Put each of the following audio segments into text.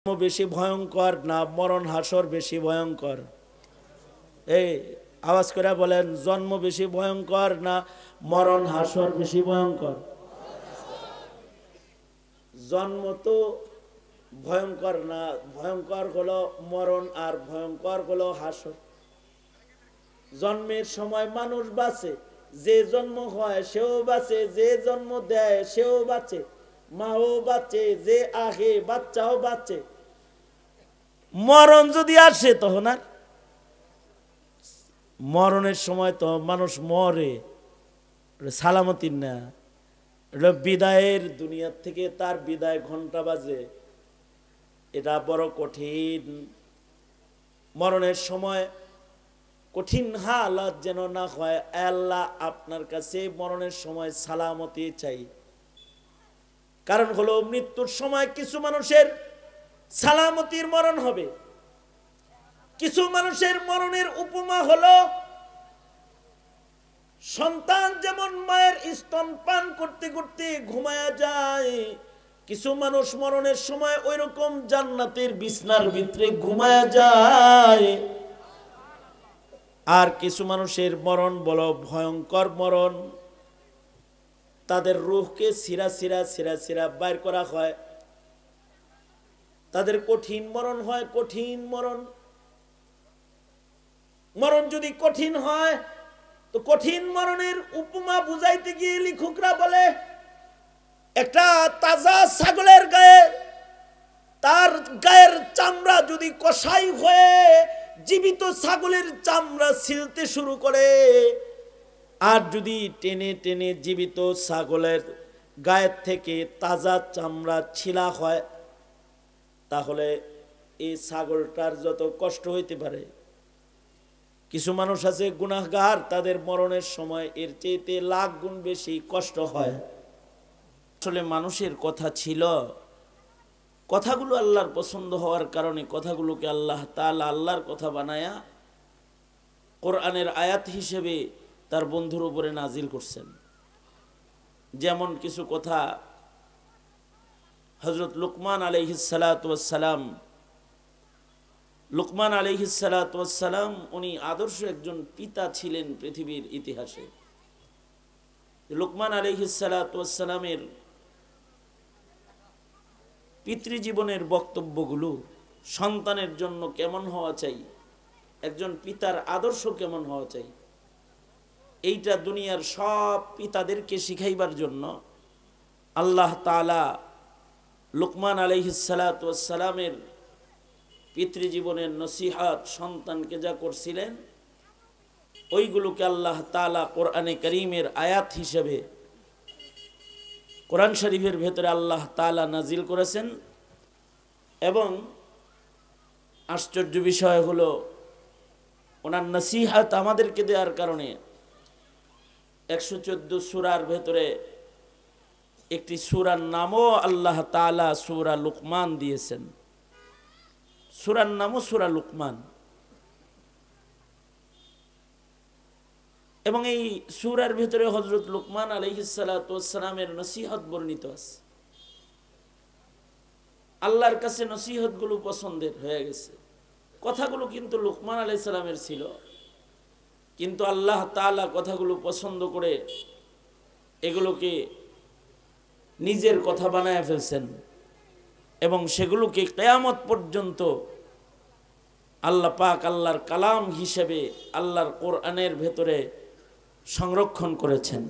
বেশি ভয়ঙ্কর না মরণ হাসর বেশি ভয়ঙ্কর? এই আওয়াজ করে বলেন, জন্ম বেশি ভয়ঙ্কর না মরণ হাসর বেশি ভয়ঙ্কর? জন্ম তো ভয়ঙ্কর না, ভয়ঙ্কর হলো মরণ আর ভয়ঙ্কর হলো হাসর। জন্মের সময় মানুষ বাঁচে, যে জন্ম হয় সেও বাঁচে, যে জন্ম দেয় সেও বাঁচে, মাও বাঁচে, যে আগে বাচ্চাও বাঁচে। মরণ যদি আসে তখন আর মরণের সময় তো মানুষ মরে, সালামতির না, এটা বিদায়ের দুনিয়ার থেকে তার বিদায় ঘন্টা বাজে, এটা বড় কঠিন। মরণের সময় কঠিন হালাত যেন না হয়, আল্লাহ আপনার কাছে মরণের সময় সালামতি চাই। কারণ হলো মৃত্যুর সময় কিছু মানুষের সালামতির মরণ হবে, কিছু মানুষের মরণের উপমা হলো সন্তান যেমন মায়ের স্তন পান করতে করতে ঘুমায়া যায়, কিছু মানুষ মরণের সময় ওই রকম জান্নাতের বিছনার ভিতরে ঘুমায়া যায়। আর কিছু মানুষের মরণ বলো ভয়ঙ্কর মরণ, তাদের রূহকে সিরা সিরা সিরা সিরা বাইর করা হয়, তাদের কঠিন মরণ হয়, কঠিন মরণ। মরণ যদি কঠিন হয় তো কঠিন মরণের উপমা বুঝাইতে গিয়ে লেখকরা বলে, একটা তাজা ছাগলের গায়ে তার গায়ের চামড়া যদি কষাই হয়ে জীবিত ছাগলের চামড়া ছিলতে শুরু করে, আর যদি টেনে টেনে জীবিত ছাগলের গায়ের থেকে তাজা চামড়া ছিলা হয়, তাহলে এই ছাগলটার যত কষ্ট হইতে পারে। কিছু মানুষ আছে গুনাহগার, তাদের মরণের সময় এর চেয়ে লাখ গুণ বেশি কষ্ট হয়। আসলে মানুষের কথা ছিল, কথাগুলো আল্লাহর পছন্দ হওয়ার কারণে কথাগুলোকে আল্লাহ তাআলা আল্লাহর কথা বানায়া কোরআনের আয়াত হিসেবে তার বন্ধুর উপরে নাজিল করছেন। যেমন কিছু কথা হযরত লুকমান আলাইহিস সালাতু ওয়াস সালাম, লুকমান আলাইহিস সালাতু ওয়াস সালাম উনি আদর্শ একজন পিতা ছিলেন পৃথিবীর ইতিহাসে। লুকমান আলাইহিস সালাতু ওয়াস সালামের পিতৃজীবনের বক্তব্যগুলো সন্তানের জন্য কেমন হওয়া চাই, একজন পিতার আদর্শ কেমন হওয়া চাই, এইটা দুনিয়ার সব পিতাদেরকে শিখাইবার জন্য আল্লাহ তাআলা লুকমান আলাইহিস সালাতু ওয়াস সালামের পিতৃজীবনের নসিহত সন্তানকে যা করছিলেন, ওইগুলোকে আল্লাহ তাআলা কোরআনে কারীমের আয়াত হিসেবে কোরআন শরীফের ভেতরে আল্লাহ তাআলা নাজিল করেছেন। এবং আশ্চর্য বিষয় হলো, ওনার নসিহত আমাদেরকে দেওয়ার কারণে 114 সূরার ভেতরে একটি সূরার নামও আল্লাহ তাআলা সূরা লুকমান দিয়েছেন। সূরার নামও সূরা লুকমান। এবং এই সূরার ভিতরে হযরত লুকমান আলাইহিস সালাতু ওয়াস সালামের নসিহত বর্ণিত আছে। আল্লাহর কাছে নসিহতগুলো পছন্দের হয়ে গেছে। কথাগুলো কিন্তু লুকমান আলাইহিস সালামের ছিল, কিন্তু আল্লাহ তাআলা কথাগুলো পছন্দ করে এগুলোকে নিজের কথা বানায় ফেলছেন এবং সেগুলোকে কিয়ামত পর্যন্ত আল্লাহ পাক আল্লাহর কালাম হিসেবে আল্লাহর কোরআনের ভেতরে সংরক্ষণ করেছেন।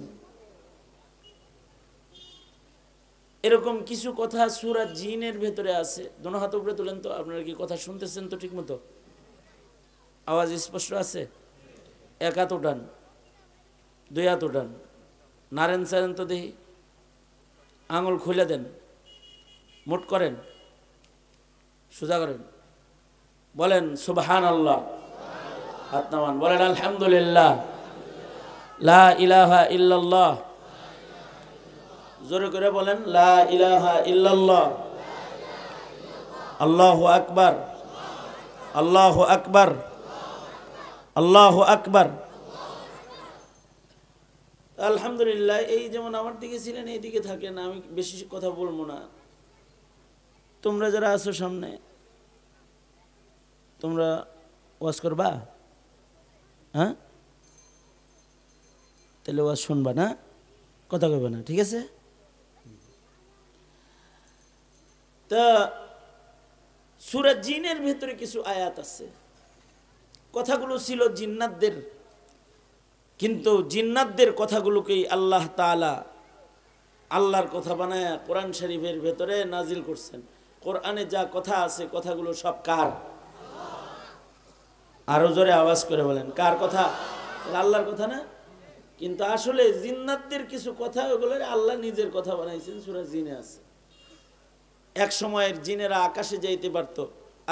এরকম কিছু কথা সূরা জিনের ভেতরে আছে। দোনো হাত উপরে তুলেন তো, আপনারা কি কথা শুনতেছেন তো ঠিক মতো? আওয়াজ স্পষ্ট আছে? এক হাত উঠান, দুই হাত উঠান, নারেন সারেন তো দেখি, আঙুল খুলে দেন, মুট করেন, সোজা করেন, বলেন সুবহানাল্লাহ, হাত নামান, বলেন আলহামদুলিল্লাহ, লা ইলাহা ইল্লাল্লাহ, জোরে করে বলেন লা ইলাহা ইল্লাল্লাহ, আল্লাহু আকবার, আল্লাহু আকবার, আল্লাহু আকবার। আলহামদুলিল্লাহ। এই যেমন আমার দিকে ছিলেন, এই দিকে থাকেন, আমি বেশি কথা বলবো না। তোমরা যারা আছো সামনে, তোমরা ওয়াজ করবা? হ্যাঁ, তাহলে ওয়াজ শুনবা না, কথা কইবা না, ঠিক আছে? তা সূরা জিনের ভিতরে কিছু আয়াত আছে, কথাগুলো ছিল জিন্নাতদের, কিন্তু জিন্নাতদের কথাগুলোকেই আল্লাহ তাআলা আল্লাহর কথা বানায়া কোরআন শরীফের ভেতরে নাজিল করছেন। কোরআনে যা কথা আছে কথাগুলো সব কার? আরো জোরে আওয়াজ করে বলেন, কার কথা? আল্লাহর কথা না? কিন্তু আসলে জিন্নাতদের কিছু কথা, ওগুলো আল্লাহ নিজের কথা বানাইছেন, সূরা জিনে আছে। এক সময়ের জিনেরা আকাশে যাইতে পারত,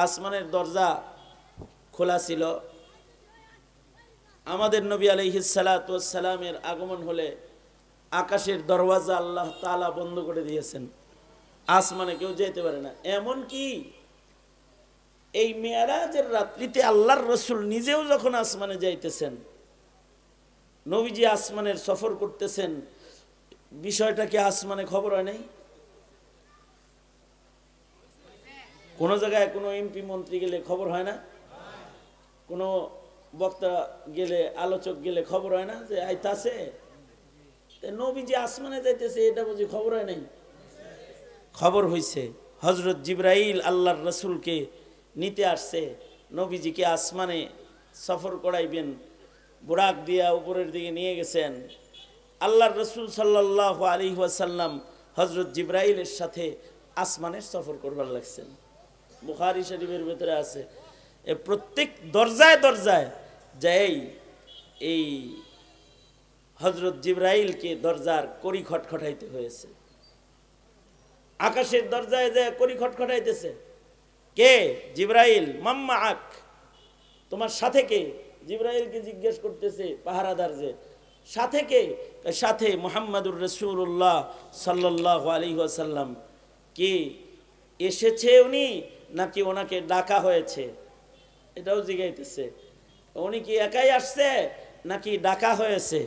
আসমানের দরজা খোলা ছিল। আমাদের নবী আলাইহিস সালাতু ওয়াস সালামের আগমন হলে আকাশের দরওয়াজা আল্লাহ তাআলা বন্ধ করে দিয়েছেন, আসমানে কেউ যেতে পারে না। এমন কি এই মেরাজের রাত্রিতে আল্লাহর রাসূল নিজেও যখন আসমানে যাইতেছেন, নবীজি আসমানের সফর করতেছেন, বিষয়টা কি আসমানে খবর হয় নাই? কোন জায়গায় কোনো এমপি মন্ত্রী গেলে খবর হয় না? কোনো বক্তা গেলে, আলোচক গেলে খবর হয় না যে আইতাছে? নবীজি আসমানে যাইতেছে, এটা বুঝি খবর হয় নাই? খবর হইছে। হযরত জিবরাইল আল্লাহর রাসূলকে নিতে আসছে, নবীজিকে আসমানে সফর করাইবেন, বুরাক দিয়া উপরের দিকে নিয়ে গেছেন। আল্লাহর রাসূল সাল্লাল্লাহু আলাইহি ওয়াসাল্লাম হযরত জিবরাইলের সাথে আসমানের সফর করবার লাগছেন। বুখারী শরীফের ভিতরে আছে। প্রত্যেক দরজায় দরজায় যাই এই হযরত জিবরাইলকে দরজার কড়ি খটখটাইতে হয়েছে। আকাশের দরজায় যায় কড়ি খটখটাইতেছে। কে? জিবরাইল। মাম্মা আক, তোমার সাথে কে? জিবরাইলকে জিজ্ঞেস করতেছে পাহারাদার, যে সাথে কে? সাথে মুহাম্মাদুর রাসূলুল্লাহ সাল্লাল্লাহু আলাইহি ওয়াসাল্লাম। কি এসেছে উনি, নাকি ওনাকে ডাকা হয়েছে? এটাও জিজ্ঞাইতেছে। উনি কি একাই আসছে নাকি ডাকা হয়েছে?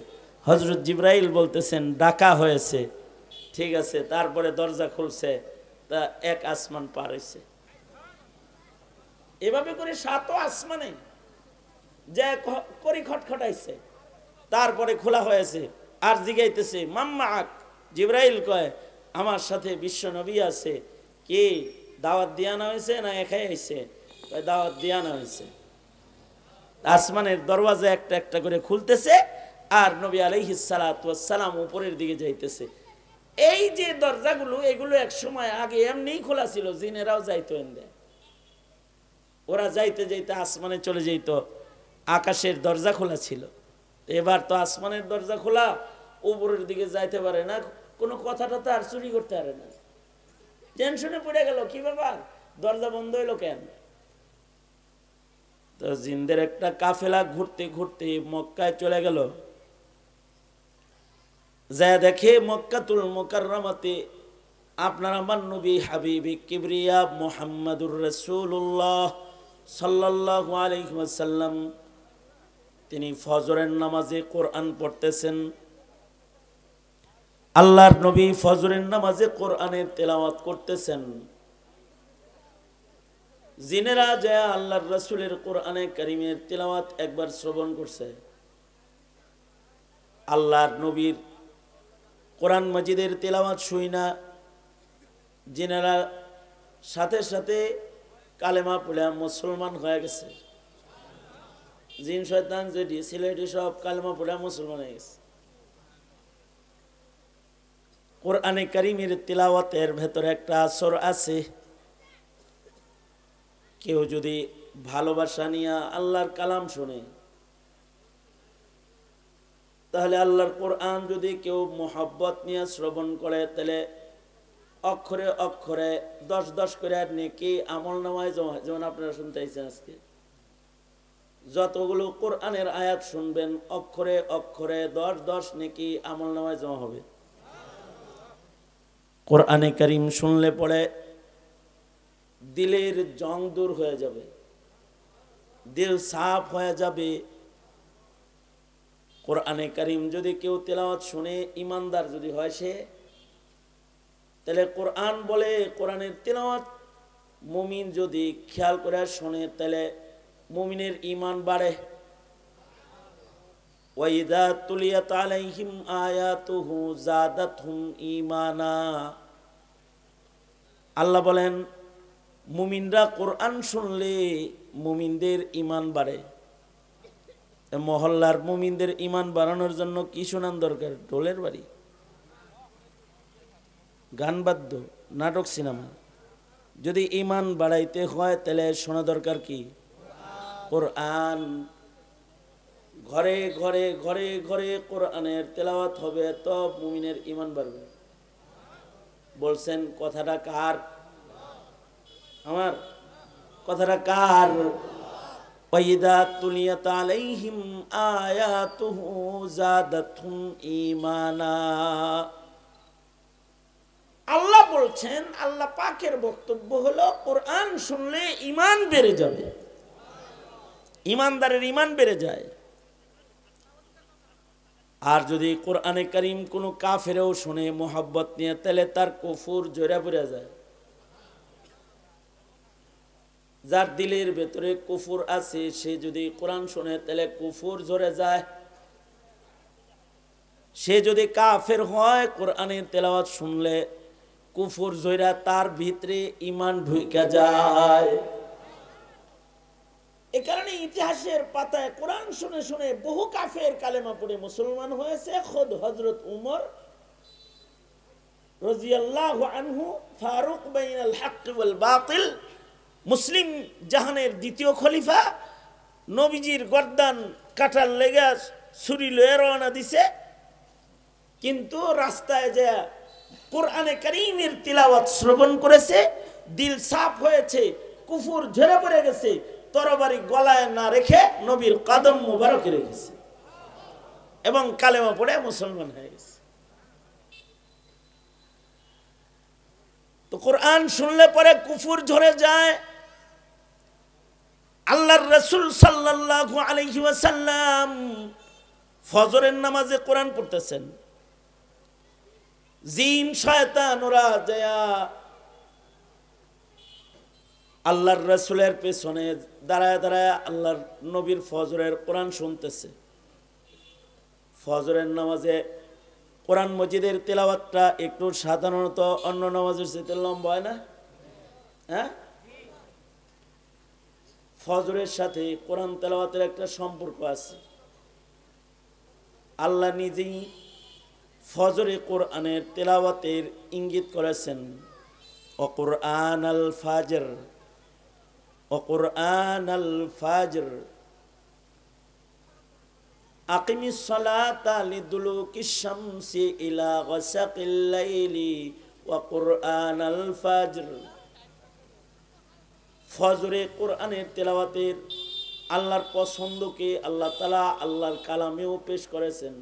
হযরত জিবরাইল বলতেছেন ডাকা হয়েছে। ঠিক আছে, তারপরে দরজা খুলছে, তা এক আসমান পার হইছে। এভাবে করে 7 আসমানে যে করি খটখটাইছে, তারপরে খোলা হয়েছে। আর জিগাইতেছে মাম্মা আক। জিবরাইল কয় আমার সাথে বিশ্ব নবী আছে। কি দাওয়াত দিয়া না হয়েছে না একাই আইছে? দাওয়াত দিয়া না হয়েছে। আসমানের দরওয়াজা একটা একটা করে খুলতেছে, আর নবী আলাইহিস সালাতু ওয়াস সালাম উপরের দিকে যাইতেছে। এই যে দরজাগুলো, এগুলো এক সময় আগে এমনিই খোলা ছিল, জিনেরাও যাইতো এনে। ওরা যাইতে যাইতে আসমানে চলে যেত, আকাশের দরজা খোলা ছিল। এবার তো আসমানের দরজা খোলা, উপরের দিকে যাইতে পারে না, কোনো কথাটা তো আর চুরি করতে পারে না। টেনশনে পড়ে গেল, কি ব্যাপার, দরজা বন্ধ হইলো কেন? তো জিনদের একটা কাফেলা ঘুরতে ঘুরতে মক্কায় চলে গেল। যা দেখে মক্কাতুল মুকাররমাতে আপনার আমার নবী হাবিবি কিবরিয়া মুহাম্মাদুর রাসূলুল্লাহ সাল্লাল্লাহু আলাইহি ওয়াসাল্লাম তিনি ফজরের নামাজে কোরআন পড়তেছেন। আল্লাহর নবী ফজরের নামাজে কোরআনের তেলাওয়াত করতেছেন। জিনেরা যায় আল্লাহর রাসূলের কোরআনে কারীমের তেলাওয়াত একবার শ্রবণ করছে। আল্লাহর নবীর কোরআন মাজিদের তেলাওয়াত শুই না জিনেরা সাথে সাথে কালেমা পড়ে মুসলমান হয়ে গেছে। জিন শয়তান যেটি ছিল এটি সব কালেমা পড়ে মুসলমান হয়ে গেছে। কোরআনে কারীমের তেলাওয়াতের ভেতরে একটা আসর আছে। কেউ যদি ভালোবাসা নিয়ে আল্লাহর কালাম শুনে, তাহলে আল্লাহর কোরআন যদি কেউ মোহাব্বত নিয়ে শ্রবণ করে, তাহলে অক্ষরে অক্ষরে 10 করে নেকি আমল নামায় জমা। যেমন আপনারা শুনতে আইছেন আজকে, যতগুলো কোরআনের আয়াত শুনবেন অক্ষরে অক্ষরে 10 নেকি আমল নামায় জমা হবে। কোরআনে কারীম শুনলে পড়ে দিলের জং দূর হয়ে যাবে, দিল সাফ হয়ে যাবে। কোরআনে কারীম যদি কেউ তেলাওয়াত শুনে ইমানদার যদি হয় সে, তাহলে কোরআন বলে কোরআনের তেলাওয়াত মুমিন যদি খেয়াল করে শোনে তাহলে মুমিনের ঈমান বাড়ে। ওয়াইদা তুলিয়াত আলাইহিম আয়াতুহু যাদাতহুম ঈমানা। আল্লাহ বলেন মুমিনরা কোরআন শুনলে মুমিনদের ঈমান বাড়ে। মহল্লার মুমিনদের ঈমান বাড়ানোর জন্য কি শোনান দরকার? ঢোলের বাড়ি, গান বাদ্য, নাটক, সিনেমা? যদি ঈমান বাড়াইতে হয় তাহলে শোনা দরকার কি? কোরআন। ঘরে ঘরে ঘরে ঘরে কোরআনের তেলাওয়াত হবে, তো মুমিনের ঈমান বাড়বে। বলছেন কথাটা কার? আমার কথাটা কার? ওয়াইদা তুলিয়াত আলাইহিম আয়াতুহু যাদাতহুম ঈমানা। আল্লাহ বলছেন, আল্লাহ পাকের বক্তব্য হলো কোরআন শুনলে ঈমান বেড়ে যাবে, ঈমানদারের ঈমান বেড়ে যায়। আর যদি কোরআনে কারীম কোনো কাফেরও শুনে মোহাব্বত নিয়ে, তাহলে তার কুফর জড়া পড়ে যায়। যার দিলের ভেতরে কুফর আছে সে যদি কোরআন শুনে তাহলে কুফর ঝরে যায়। সে যদি কাফের হয় কোরআনের তেলাওয়াত শুনলে কুফর জয়রা তার ভিতরে ঈমান ঢুকে যায়। এ কারণে ইতিহাসের পাতায় কোরআন শুনে শুনে বহু কাফের কালেমা পড়ে মুসলমান হয়েছে। খোদ হযরত উমর রাদিয়াল্লাহু আনহু, ফারুক বাইনাল হক ওয়াল বাতিল, মুসলিম জাহানের দ্বিতীয় খলিফা, নবীজির গর্দান কাটার লেগে ছুরি লয়ে রওনা দিছে, কিন্তু রাস্তায় যে কোরআনে কারীমের তিলাওয়াত শ্রবণ করেছে, দিল সাফ হয়েছে, কুফর ঝরে পড়ে গেছে, তরবারি গলায় না রেখে নবীর কদম মুবারকে রেখেছে এবং কালেমা পড়ে মুসলমান হয়ে গেছে। তো কোরআন শুনলে পরে কুফর ঝরে যায়। আল্লাহর রাসূল সাল্লাল্লাহু আলাইহি ওয়াসাল্লাম ফজরের নামাজে কোরআন পড়তেছেন, জিন শয়তান ওরা যায় আল্লাহর রাসূলের পেছনে দাঁড়ায় দাঁড়ায় আল্লাহর নবীর ফজরের কোরআন শুনতেছে। ফজরের নামাজে কোরআন মজিদের তেলাওয়াতটা একটু সাধারণত অন্য নামাজের চেয়ে লম্বা হয় না? হ্যাঁ, ফজরের সাথে কোরআন তেলাওয়াতের একটা সম্পর্ক আছে। আল্লাহ নিজেই ফজরে কোরআনের তেলাওয়াতের ইঙ্গিত করেছেন, ওয়াকুরআন আল ফাজর, ওয়াকুরআন আল ফাজর আকিমিস সালাতা লিদুলুকিশ শামসি ইলা গাসাকিল লাইলি ওয়াকুরআন আল ফাজর। ফজরে কোরআনের তেলাওয়াতের আল্লাহর পছন্দকে আল্লাহ তাআলা আল্লাহর কালামেও পেশ করেছেন।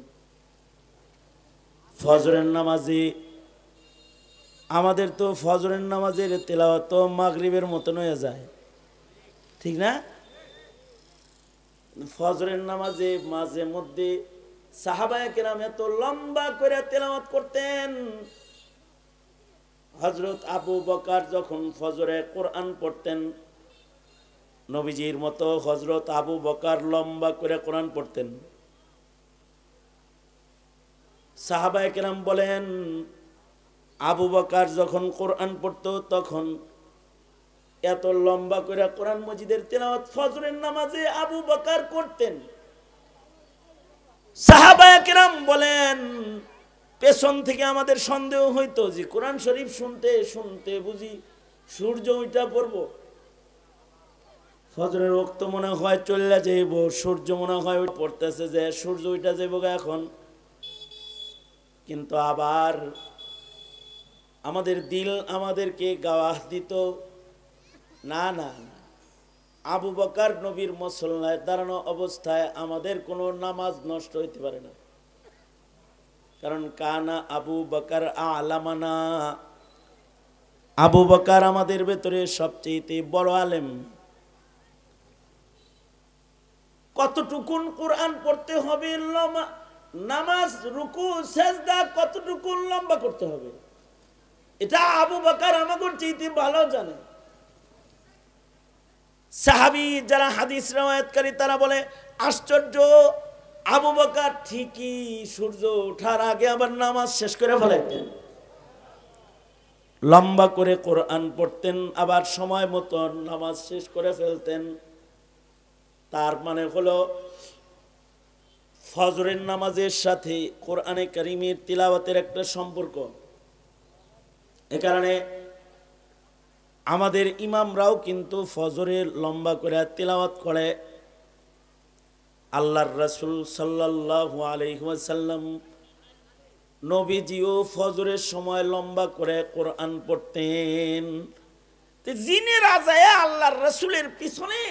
ফজরের নামাজে আমাদের তো ফজরের নামাজের তেলাওয়াত তো মাগরিবের মতন হয়ে যায়, ঠিক না? ফজরের নামাজে মাঝে মধ্যে সাহাবায়ে কেরাম এত লম্বা করে তেলাওয়াত করতেন। হযরত আবু বকর যখন ফজরে কোরআন পড়তেন, নবীজির মতো হযরত আবু বকর লম্বা করে কোরআন পড়তেন। সাহাবায়ে কেরাম বলেন, আবু বকর যখন কোরআন পড়তো তখন এত লম্বা করে কোরআন মজিদের তেলাওয়াত ফজরের নামাজে আবু বকর করতেন। সাহাবায়ে কেরাম বলেন, পেছন থেকে আমাদের সন্দেহ হইতো যে কোরআন শরীফ শুনতে শুনতে বুঝি সূর্য উঠা পড়ব, ফজরের ওয়াক্ত মনে হয় চলে যাইব, সূর্য মনে হয় পড়তেছে যে সূর্য উঠা যাইব এখন। কিন্তু আবার আমাদের দিল আমাদেরকে গাওয়াহ দিত, না না না, আবু বকর নবীর মুসল্লায় দাঁড়ানো অবস্থায় আমাদের কোনো নামাজ নষ্ট হইতে পারে না, কারণ কানা আবু বকর আলামানা, আবু বকর আমাদের ভেতরে সবচেয়ে বড় আলেম। কতটুকুন কোরআন পড়তে হবে, নামাজ রুকু সেজদা কতটুকুন লম্বা করতে হবে, এটা আবু বকর আমাদের চাইতে ভালো জানে। সাহাবী যারা হাদিস রওয়ায়াতকারী তারা বলে আশ্চর্য, আবু বকর ঠিকই সূর্য ওঠার আগে আবার নামাজ শেষ করে ফেলাইতেন, লম্বা করে কোরআন পড়তেন, আবার সময় মতো নামাজ শেষ করে ফেলতেন। তার মানে হলো ফজরের নামাজের সাথে কোরআনে কারীমের তিলাওয়াতের একটা সম্পর্ক। এ কারণে আমাদের ইমামরাও কিন্তু ফজরের লম্বা করে তিলাওয়াত করে। আল্লাহর রাসূল সাল্লাল্লাহু আলাইহি ওয়াসাল্লাম নবীজিও ফজরের সময় লম্বা করে কোরআন পড়তেন। জিনেরা যায় আল্লাহর রাসূলের পিছনে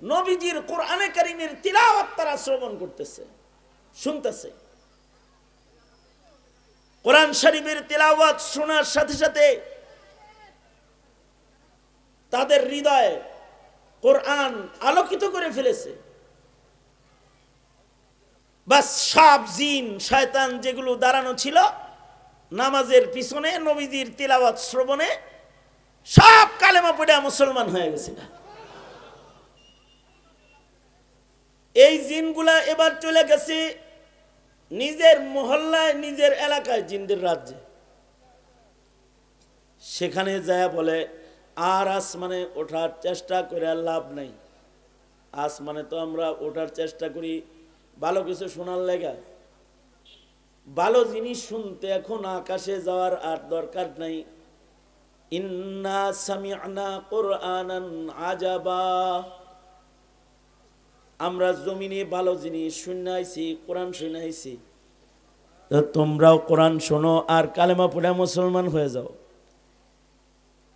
নবীজির কোরআনে কারীমের তিলাওয়াত তারা শ্রবণ করতেছে, শুনতেছে। কোরআন শরীফের তিলাওয়াত শোনার সাথে সাথে তাদের হৃদয়ে কোরআন আলোকিত করে ফেলেছে। বাস সব জিন শয়তান যেগুলো দাঁড়ানো ছিল নামাজের পিছনে নবীজির তিলাওয়াত শ্রবণে, সব কালেমা পড়ে মুসলমান হয়ে গেছে। এই জিনগুলা এবার চলে গেছে নিজের মহল্লায়, নিজের এলাকায়, জিনদের রাজ্যে। সেখানে যায় বলে আর আসমানে ওঠার চেষ্টা করে লাভ নাই। আসমানে তো আমরা ওঠার চেষ্টা করি ভালো কিছু শোনার লেগা, ভালো জিনিস শুনতে এখন আকাশে যাওয়ার আর দরকার নাই। ইন্না সামি'না কুরআনান আজাবা, আমরা জমিনে ভালো জিনিস শুনাইছি, কোরআন শুনাইছি, তোমরাও কোরআন শোনো আর কালেমা পড়ে মুসলমান হয়ে যাও।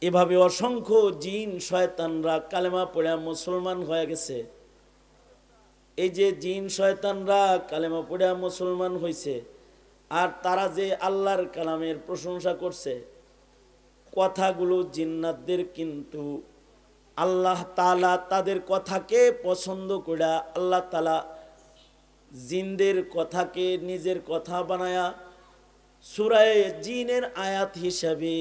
এভাবে অসংখ্য জিন শয়তানরা কালেমা পড়ে মুসলমান হয়ে গেছে। এই যে জিন শয়তানরা কালেমা পড়ে মুসলমান হয়েছে আর তারা যে আল্লাহর কালামের প্রশংসা করছে, কথাগুলো জিন্নাতদের কিন্তু আল্লাহ তাআলা তাদের কথাকে পছন্দ করে আল্লাহ তাআলা জিনদের কথাকে নিজের কথা বানায়া সূরা জিনের আয়াত হিসাবে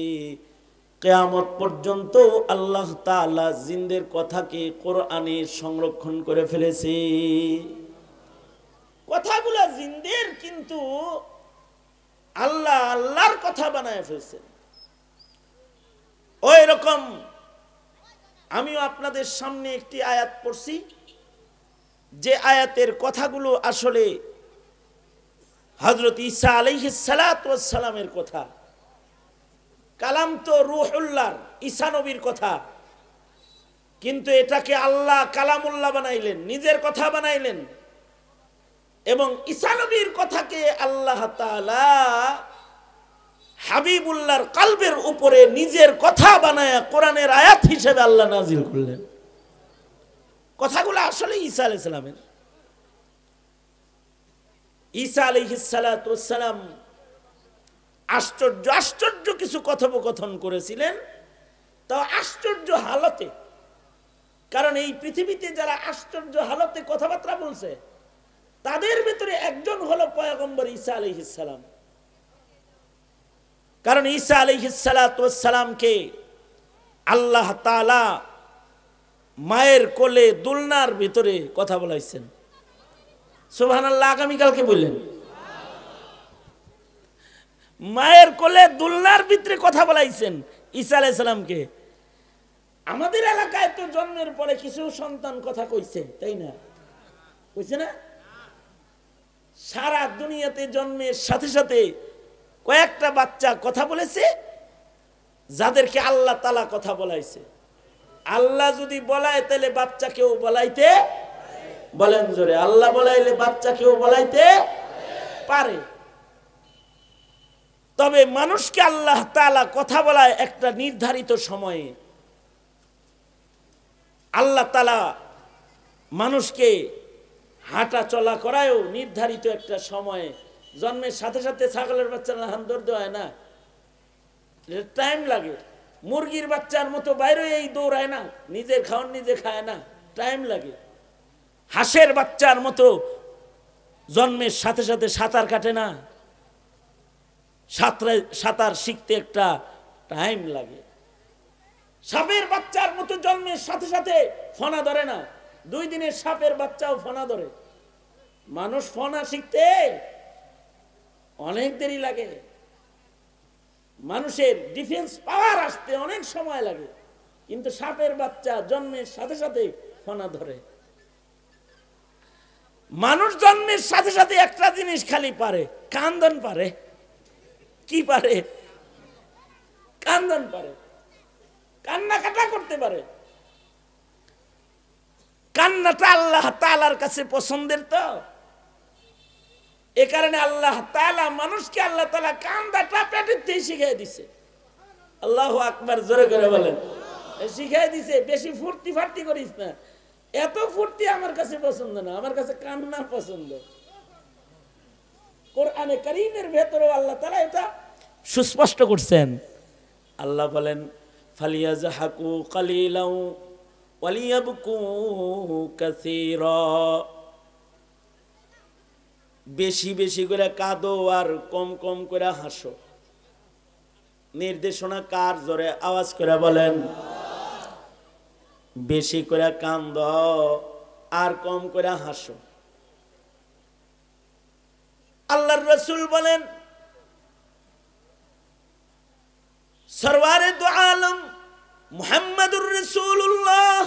কিয়ামত পর্যন্ত আল্লাহ তাআলা জিনদের কথাকে কোরআনে সংরক্ষণ করে ফেলেছে। কথাগুলো জিনদের কিন্তু আল্লাহ আল্লাহর কথা বানায় ফেলছে। ওই রকম আমিও আপনাদের সামনে একটি আয়াত পড়ছি, যে আয়াতের কথাগুলো আসলে হযরত ঈসা আলাইহিস সালাতু ওয়াস সালামের কথা। কালাম তো রূহুল্লাহর, ঈসা নবীর কথা, কিন্তু এটাকে আল্লাহ কালামুল্লাহ বানাইলেন, নিজের কথা বানাইলেন। এবং ঈসা নবীর কথাকে আল্লাহ তাআলা হাবিবুল্লাহর কলবের উপরে নিজের কথা বানায়া কোরআনের আয়াত হিসেবে আল্লাহ নাজিল করলেন। কথাগুলো আসলে ঈসা আলাইহিস সালামের। ঈসা আলাইহিস সালাতু ওয়াস সালাম আশ্চর্য আশ্চর্য কিছু কথোপকথন করেছিলেন, তাও আশ্চর্য হালতে। কারণ এই পৃথিবীতে যারা আশ্চর্য হালতে কথাবার্তা বলছে তাদের ভিতরে একজন হলো পয়গম্বর ঈসা আলাইহিস সালাম। কারণ ঈসা আলাইহিস সালাতু ওয়াস সালামকে আল্লাহ তাআলা মায়ের কোলে দুলনার ভিতরে কথা বলাইছেন। সুবহানাল্লাহ, আগামীকালকে বললেন মায়ের কোলে দুলনার ভিতরে কথা বলাইছেন ঈসা আলাইহিস সালামকে। আমাদের এলাকায় তো জন্মের পরে কিছু সন্তান কথা কইছে, তাই না? কইছে না? সারা দুনিয়াতে জন্মের সাথে সাথে কয়েকটা বাচ্চা কথা বলেছে যাদেরকে আল্লাহ তাআলা কথা বলাইছে। আল্লাহ যদি বলায় তাহলে বাচ্চাকেও বলাইতে, বলেন জোরে, আল্লাহ বলাইলে বাচ্চাকেও বলাইতে পারে। তবে মানুষকে আল্লাহ তাআলা কথা বলায় একটা নির্ধারিত সময়ে। আল্লাহ তাআলা মানুষকে হাঁটা চলা করায়ও নির্ধারিত একটা সময়ে। জন্মের সাথে সাথে ছাগলের বাচ্চার হান দৌড় দেওয়া হয় না, টাইম লাগে। মুরগির বাচ্চার মতো বাইরে এই দৌড়ায় না, নিজের খাওয়ান নিজে খায় না, টাইম লাগে। হাঁসের বাচ্চার মতো জন্মের সাথে সাথে সাঁতার কাটে না, সাঁতার শিখতে একটা টাইম লাগে। সাপের বাচ্চার মতো জন্মের সাথে সাথে ফনা ধরে না, 2 দিনের সাপের বাচ্চাও ফনা ধরে। মানুষ ফনা শিখতে অনেক দেরি লাগে, মানুষের ডিফেন্স পাওয়ার আসতে অনেক সময় লাগে, কিন্তু সাপের বাচ্চা জন্মের সাথে সাথে ফনা ধরে। মানুষ জন্মের সাথে সাথে একটা জিনিস খালি পারে, কান্দন পারে। কি পারে? কান্দন পারে, কান্নাকাটা করতে পারে। কান্নাটা আল্লাহ তাআলার কাছে পছন্দের, তো এ কারণে আল্লাহ তাআলা মানুষকে আল্লাহ তাআলা কান্দাটা পেটেতেই শিখিয়ে দিছে। আল্লাহু আকবার, জোরে করে বলেন। শিখিয়ে দিছে, বেশি ফুর্তি ফার্তি করিস না, এত ফুর্তি আমার কাছে পছন্দ না, আমার কাছে কান্না পছন্দ। কোরআনে কারীমের ভেতরে আল্লাহ তাআলা এটা সুস্পষ্ট করছেন। আল্লাহ বলেন, ফালিয়াজহাকু কালিলাও ওয়ালিয়াবকু কাসীরা। বেশি বেশি করে কাঁদো আর কম কম করে হাসো। নির্দেশনা কার? জোরে আওয়াজ করে বলেন। বেশি করে কান্দো আর কম করে হাসো। আল্লাহর রাসূল বলেন, সরওয়ারে দু আলম মুহাম্মদুর রাসূলুল্লাহ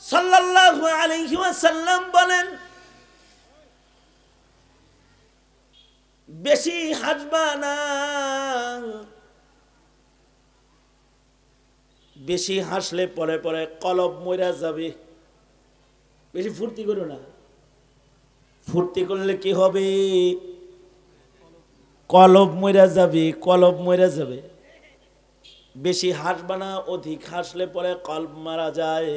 সাল্লাল্লাহু আলাইহি ওয়াসাল্লাম বলেন, বেশি হাসবা না, বেশি হাসলে পরে পরে কলব মইরা যাবে। বেশি ফুর্তি করো না, ফুর্তি করলে কি হবে? কলব মইরা যাবে, কলব মইরা যাবে। বেশি হাসবা না, অধিক হাসলে পরে কলব মারা যায়।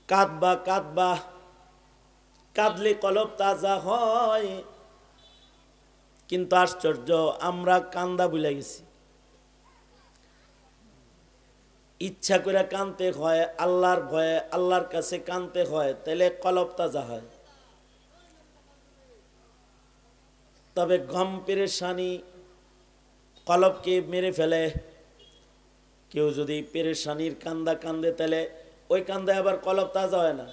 কাঁদবা কাঁদবা, কাঁদলে কলব তাজা হয়। কিন্তু আশ্চর্য, আমরা কান্দা ভুলে গেছি। ইচ্ছা করে কানতে হয়, আল্লাহর ভয়ে আল্লাহর কাছে কানতে হয়, তাহলে কলব তাজা হয়। তবে গম পেরেশানি কলবকে মেরে ফেলে। কেউ যদি পেরেশানির কান্দা কান্দে, তাহলে ওই কান্দায় আবার কলব তাজা হয় না।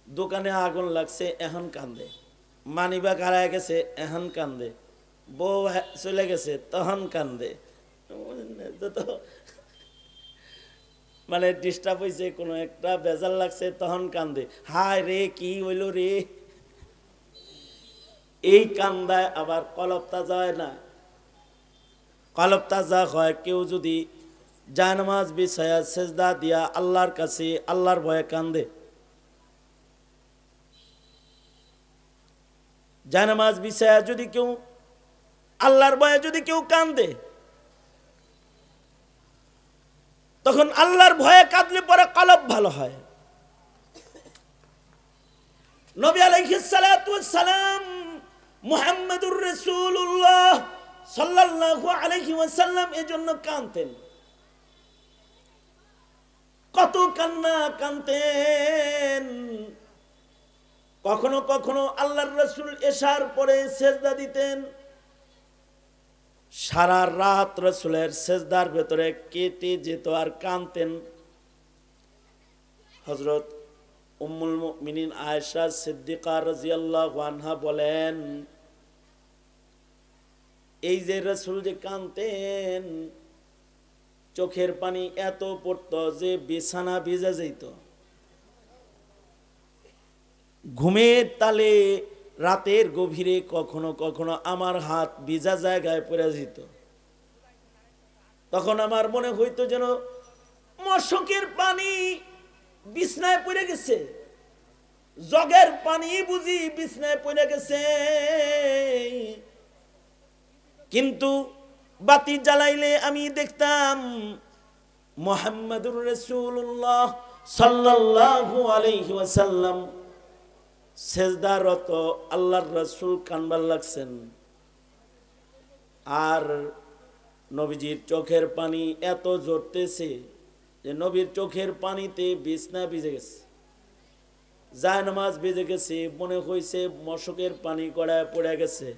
দোকানে আগুন লাগছে, এখন কান্দে। মানিব্যাগ হারায় গেছে, এখন কান্দে। বউ চলে গেছে, তখন কান্দে। মানে ডিস্টার্ব হয়েছে, কোনো একটা বেজাল লাগছে, তখন কান্দে। হায় রে, কি হইল রে। এই কান্দায় আবার কলব তাজা হয় না। কলব তাজা হয় কেউ যদি জায়নামাজ বিছায়া সেজদা দিয়া আল্লাহর কাছে আল্লাহর ভয়ে কান্দে। জায়নামাজ বিছায়া যদি কেউ আল্লাহর ভয়ে যদি কেউ কান্দে, তখন আল্লাহর ভয়ে কাঁদলে পরে কলব ভালো হয়। নবী আলাইহিস সালাতু ওয়াস সালাম মুহাম্মদুর রাসূলুল্লাহ সাল্লাল্লাহু আলাইহি ওয়াসাল্লাম এজন্য কাঁদতেন। কত কান্না কাঁদতেন। কখনো কখনো আল্লাহর রাসূল এশার পরে সেজদা দিতেন। সারা রাত রাসূলের সেজদার ভেতরে কেটে যেত আর কাঁদতেন। হযরত উম্মুল মুমিনিন আয়েশা সিদ্দিকা রাদিয়াল্লাহু আনহা বলেন, এই যে রাসূল যে কাঁদতেন, চোখের পানি এত পড়তো যে বিছানা ভিজে যেত। ঘুমের তালে রাতের গভীরে কখনো কখনো আমার হাত ভিজা জায়গায় পড়ে যেত। তখন আমার মনে হইতো যেন মশকের পানি বিছনায় পড়ে গেছে, জগের পানি বুঝি বিছনায় পড়ে গেছে। কিন্তু বাতি জ্বালাইলে আমি দেখতাম মুহাম্মদুর রাসূলুল্লাহ সাল্লাল্লাহু আলাইহি ওয়াসাল্লাম সেজদারত আল্লাহর রাসূল কানবার লাগছেন। আর নবীজির চোখের পানি এত ঝরতেছে যে নবীর চোখের পানিতে বিছনা ভিজে গেছে, জায়নামাজ ভিজে গেছে, মনে হইছে মশকের পানি গড়ায় পড়ে গেছে।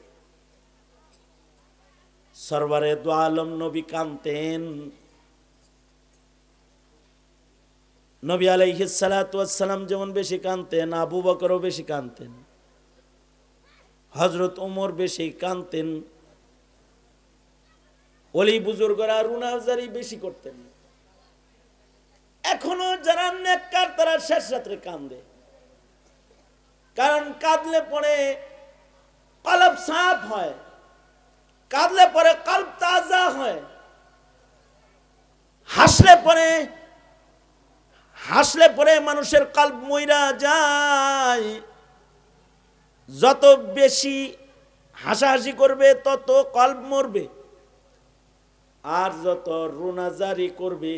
সরওয়ারে দু আলম নবী কাঁদতেন। নবী আলাইহিস সালাতু ওয়াস সালাম যেমন বেশি কাঁদতেন, আবু বকরও বেশি কাঁদতেন, হযরত ওমর বেশি কাঁদতেন, ওলি বুজুর্গরা রুনাজারি বেশি করতেন। এখনো যারা নেককার তারা শেষ রাত্রে কাঁদে, কারণ কাঁদলে পরে কলব সাফ হয়, কাঁদলে পরে কলব তাজা হয়, হাসলে পরে মানুষের কলব মইরা যায়। যত বেশি হাসাহাসি করবে তত কলব মরবে, আর যত রুনাজারি করবে,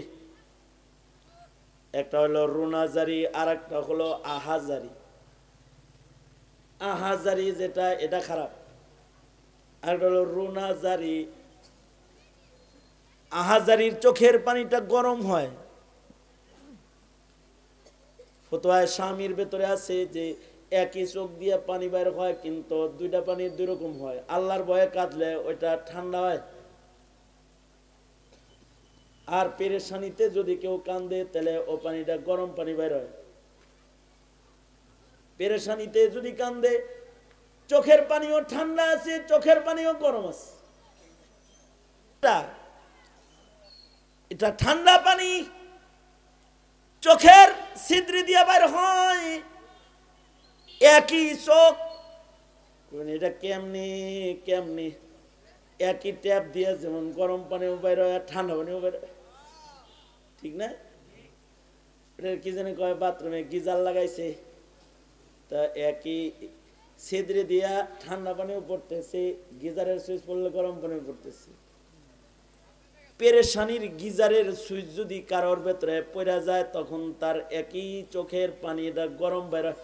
একটা হলো রুনাজারি আর একটা হলো আহাজারি। আহাজারি যেটা এটা খারাপ, আর একটা হলো রুনাজারি। আহাজারির চোখের পানিটা গরম হয়। ফতোয়ায়ে শামির ভেতরে আছে যে একই চোখ দিয়ে পানি বের হয়, কিন্তু দুইটা পানি দুই রকম হয়। আল্লাহর ভয়ে কাঁদলে ওইটা ঠান্ডা হয়, আর পেরেশানিতে যদি কেউ কান্দে তাহলে ও পানিটা গরম পানি বের হয়। পেরেশানিতে যদি কান্দে চোখের পানিও ঠান্ডা আছে, চোখের পানিও গরম আছে। এটা ঠান্ডা পানি চোখের ছিদ্রি দিয়ে বের হয়, একই চোখ। এটা কেমনি একই ট্যাপ দিয়ে যেমন গরম পানিও বের হয় আর ঠান্ডা পানিও বের হয়, ঠিক না? এটা কি জানি কয়, বাথরুমে গিজার লাগাইছে, তা একই ছিদ্রি দিয়া ঠান্ডা পানিও পড়তেছে, গিজারের সুইচ পড়লে গরম পানিও পড়তেছে। পেরেশানির গিজারের সুইচ যদি কারোর ভেতরে পড়া যায়, তখন তার একই চোখের পানিটা গরম বের হয়।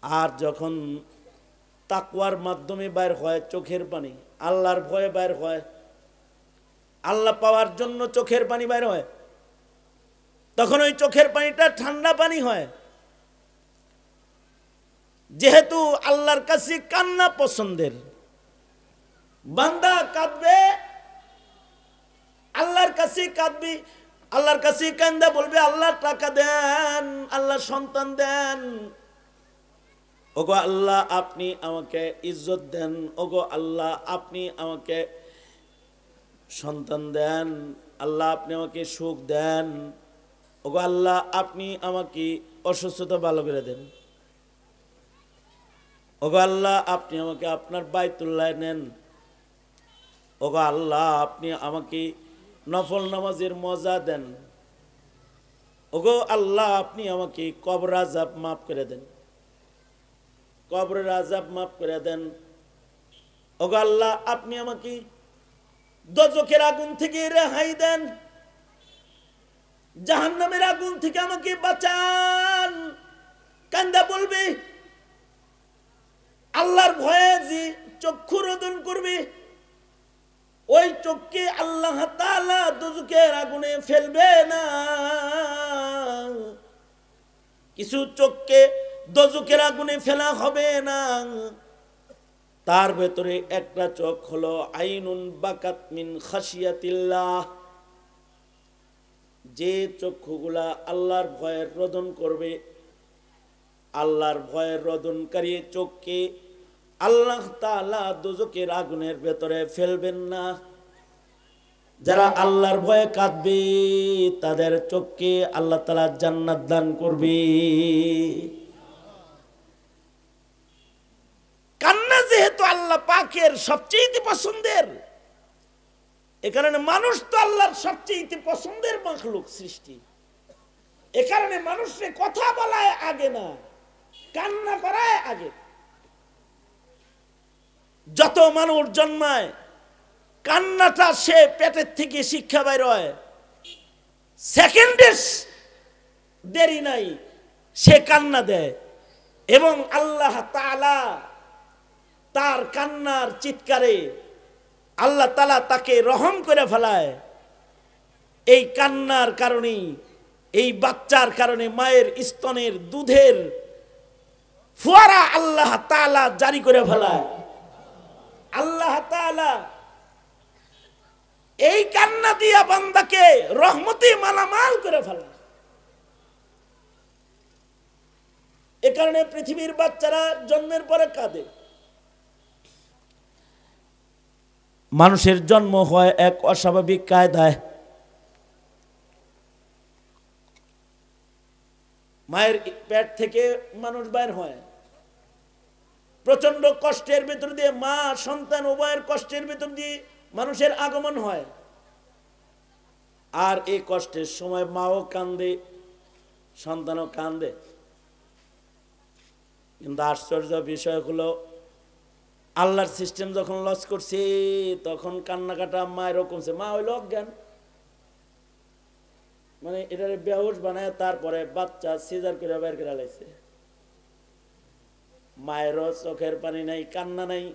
আর যখন তাকওয়ার মাধ্যমে বাইর হয় চোখের পানি, আল্লাহর ভয়ে বাইর হয়, আল্লাহ পাওয়ার জন্য চোখের পানি বাইর হয়, তখন ওই চোখের পানিটা ঠান্ডা পানি হয়। যেহেতু আল্লাহর কাছে কান্না পছন্দের, বান্দা কাঁদবে, আল্লাহর কাছে কাঁদবি, আল্লাহর কাছে কান্দা বলবে, আল্লাহ টাকা দেন, আল্লাহ সন্তান দেন, ওগো আল্লাহ আপনি আমাকে ইজ্জত দেন, ওগো আল্লাহ আপনি আমাকে সন্তান দেন, আল্লাহ আপনি আমাকে সুখ দেন, ওগো আল্লাহ আপনি আমাকে অসুস্থতা ভালো করে দেন, ওগো আল্লাহ আপনি আমাকে আপনার বাইতুল্লাহ নেন, ওগো আল্লাহ আপনি আমাকে নফল নামাজের মজা দেন, ওগো আল্লাহ আপনি আমাকে কবর আযাব মাফ করে দেন, কবরের আযাব মাফ করে দেন, ওগো আল্লাহ আপনি আমাকে দোজখের আগুন থেকে রেহাই দেন, জাহান্নামের আগুন থেকে আমাকে বাঁচান। কান্দা বলবে, আল্লাহর ভয়ে যে চক্ষু রোদন করবে, ওই চোখকে আল্লাহ তাআলা দোজখের আগুনে ফেলবে না। কিছু চোখকে দোজখের আগুনে ফেলা হবে না, তার ভেতরে একটা চোখ হলো আইনুন বাকাত মিন খাশিয়াতিল্লাহ, যে চক্ষুগুলা আল্লাহর ভয়ের রোদন করবে। আল্লাহর ভয়ের রোদনকারী চোখকে আল্লাহ তাআলা দোজখের আগুনের ভেতরে ফেলবেন না। যারা আল্লাহর ভয়ে কাঁদবে তাদের চোখকে আল্লাহ তাআলা জান্নাত দান করবে। কান্না যেহেতু আল্লাহ পাকের সবচেয়ে পছন্দের, এ কারণে মানুষ তো আল্লাহর সবচেয়ে পছন্দের মাখলুক সৃষ্টি, এ কারণে মানুষকে কথা বলায় আগে না, কান্না করায় আগে। যত মানুষ জন্মায় কান্নাটা সে পেটের থেকে শিক্ষা বাইর হয়, সেকেন্ডের দেরি নাই সে কান্না দেয়, এবং আল্লাহ তাআলা তার কান্নার চিৎকারে আল্লাহ তাআলা তাকে রহম করে ফেলায়। এই কান্নার কারণে, এই বাচ্চার কারণে মায়ের স্তনের দুধের ফোয়ারা আল্লাহ তাআলা জারি করে ফেলায়। আল্লাহ তাআলা এই কান্না দিয়া বান্দাকে রহমতে মালামাল করে ফেলে। এ কারণে পৃথিবীর বাচ্চারা জন্মের পরে কাঁদে। মানুষের জন্ম হয় এক অস্বাভাবিক কায়দায়। মায়ের পেট থেকে মানুষ বাইর হয়, প্রচন্ড কষ্টের ভিতর দিয়ে, মা সন্তান উভয়ের কষ্টের ভিতর দিয়ে মানুষের আগমন হয়। আর এই কষ্টের সময় মাও কান্দে, সন্তানও কান্দে। কিন্তু আশ্চর্য বিষয় হলো, আল্লাহর সিস্টেম যখন লস করছে তখন কান্নাকাটা মায়েরও কমছে। মা হইল অজ্ঞান, মানে এটারে বেহুশ বানায় তারপরে বাচ্চা সিজার করে বের করে লাইছে। মায়েরও চোখের পানি নাই, কান্না নাই।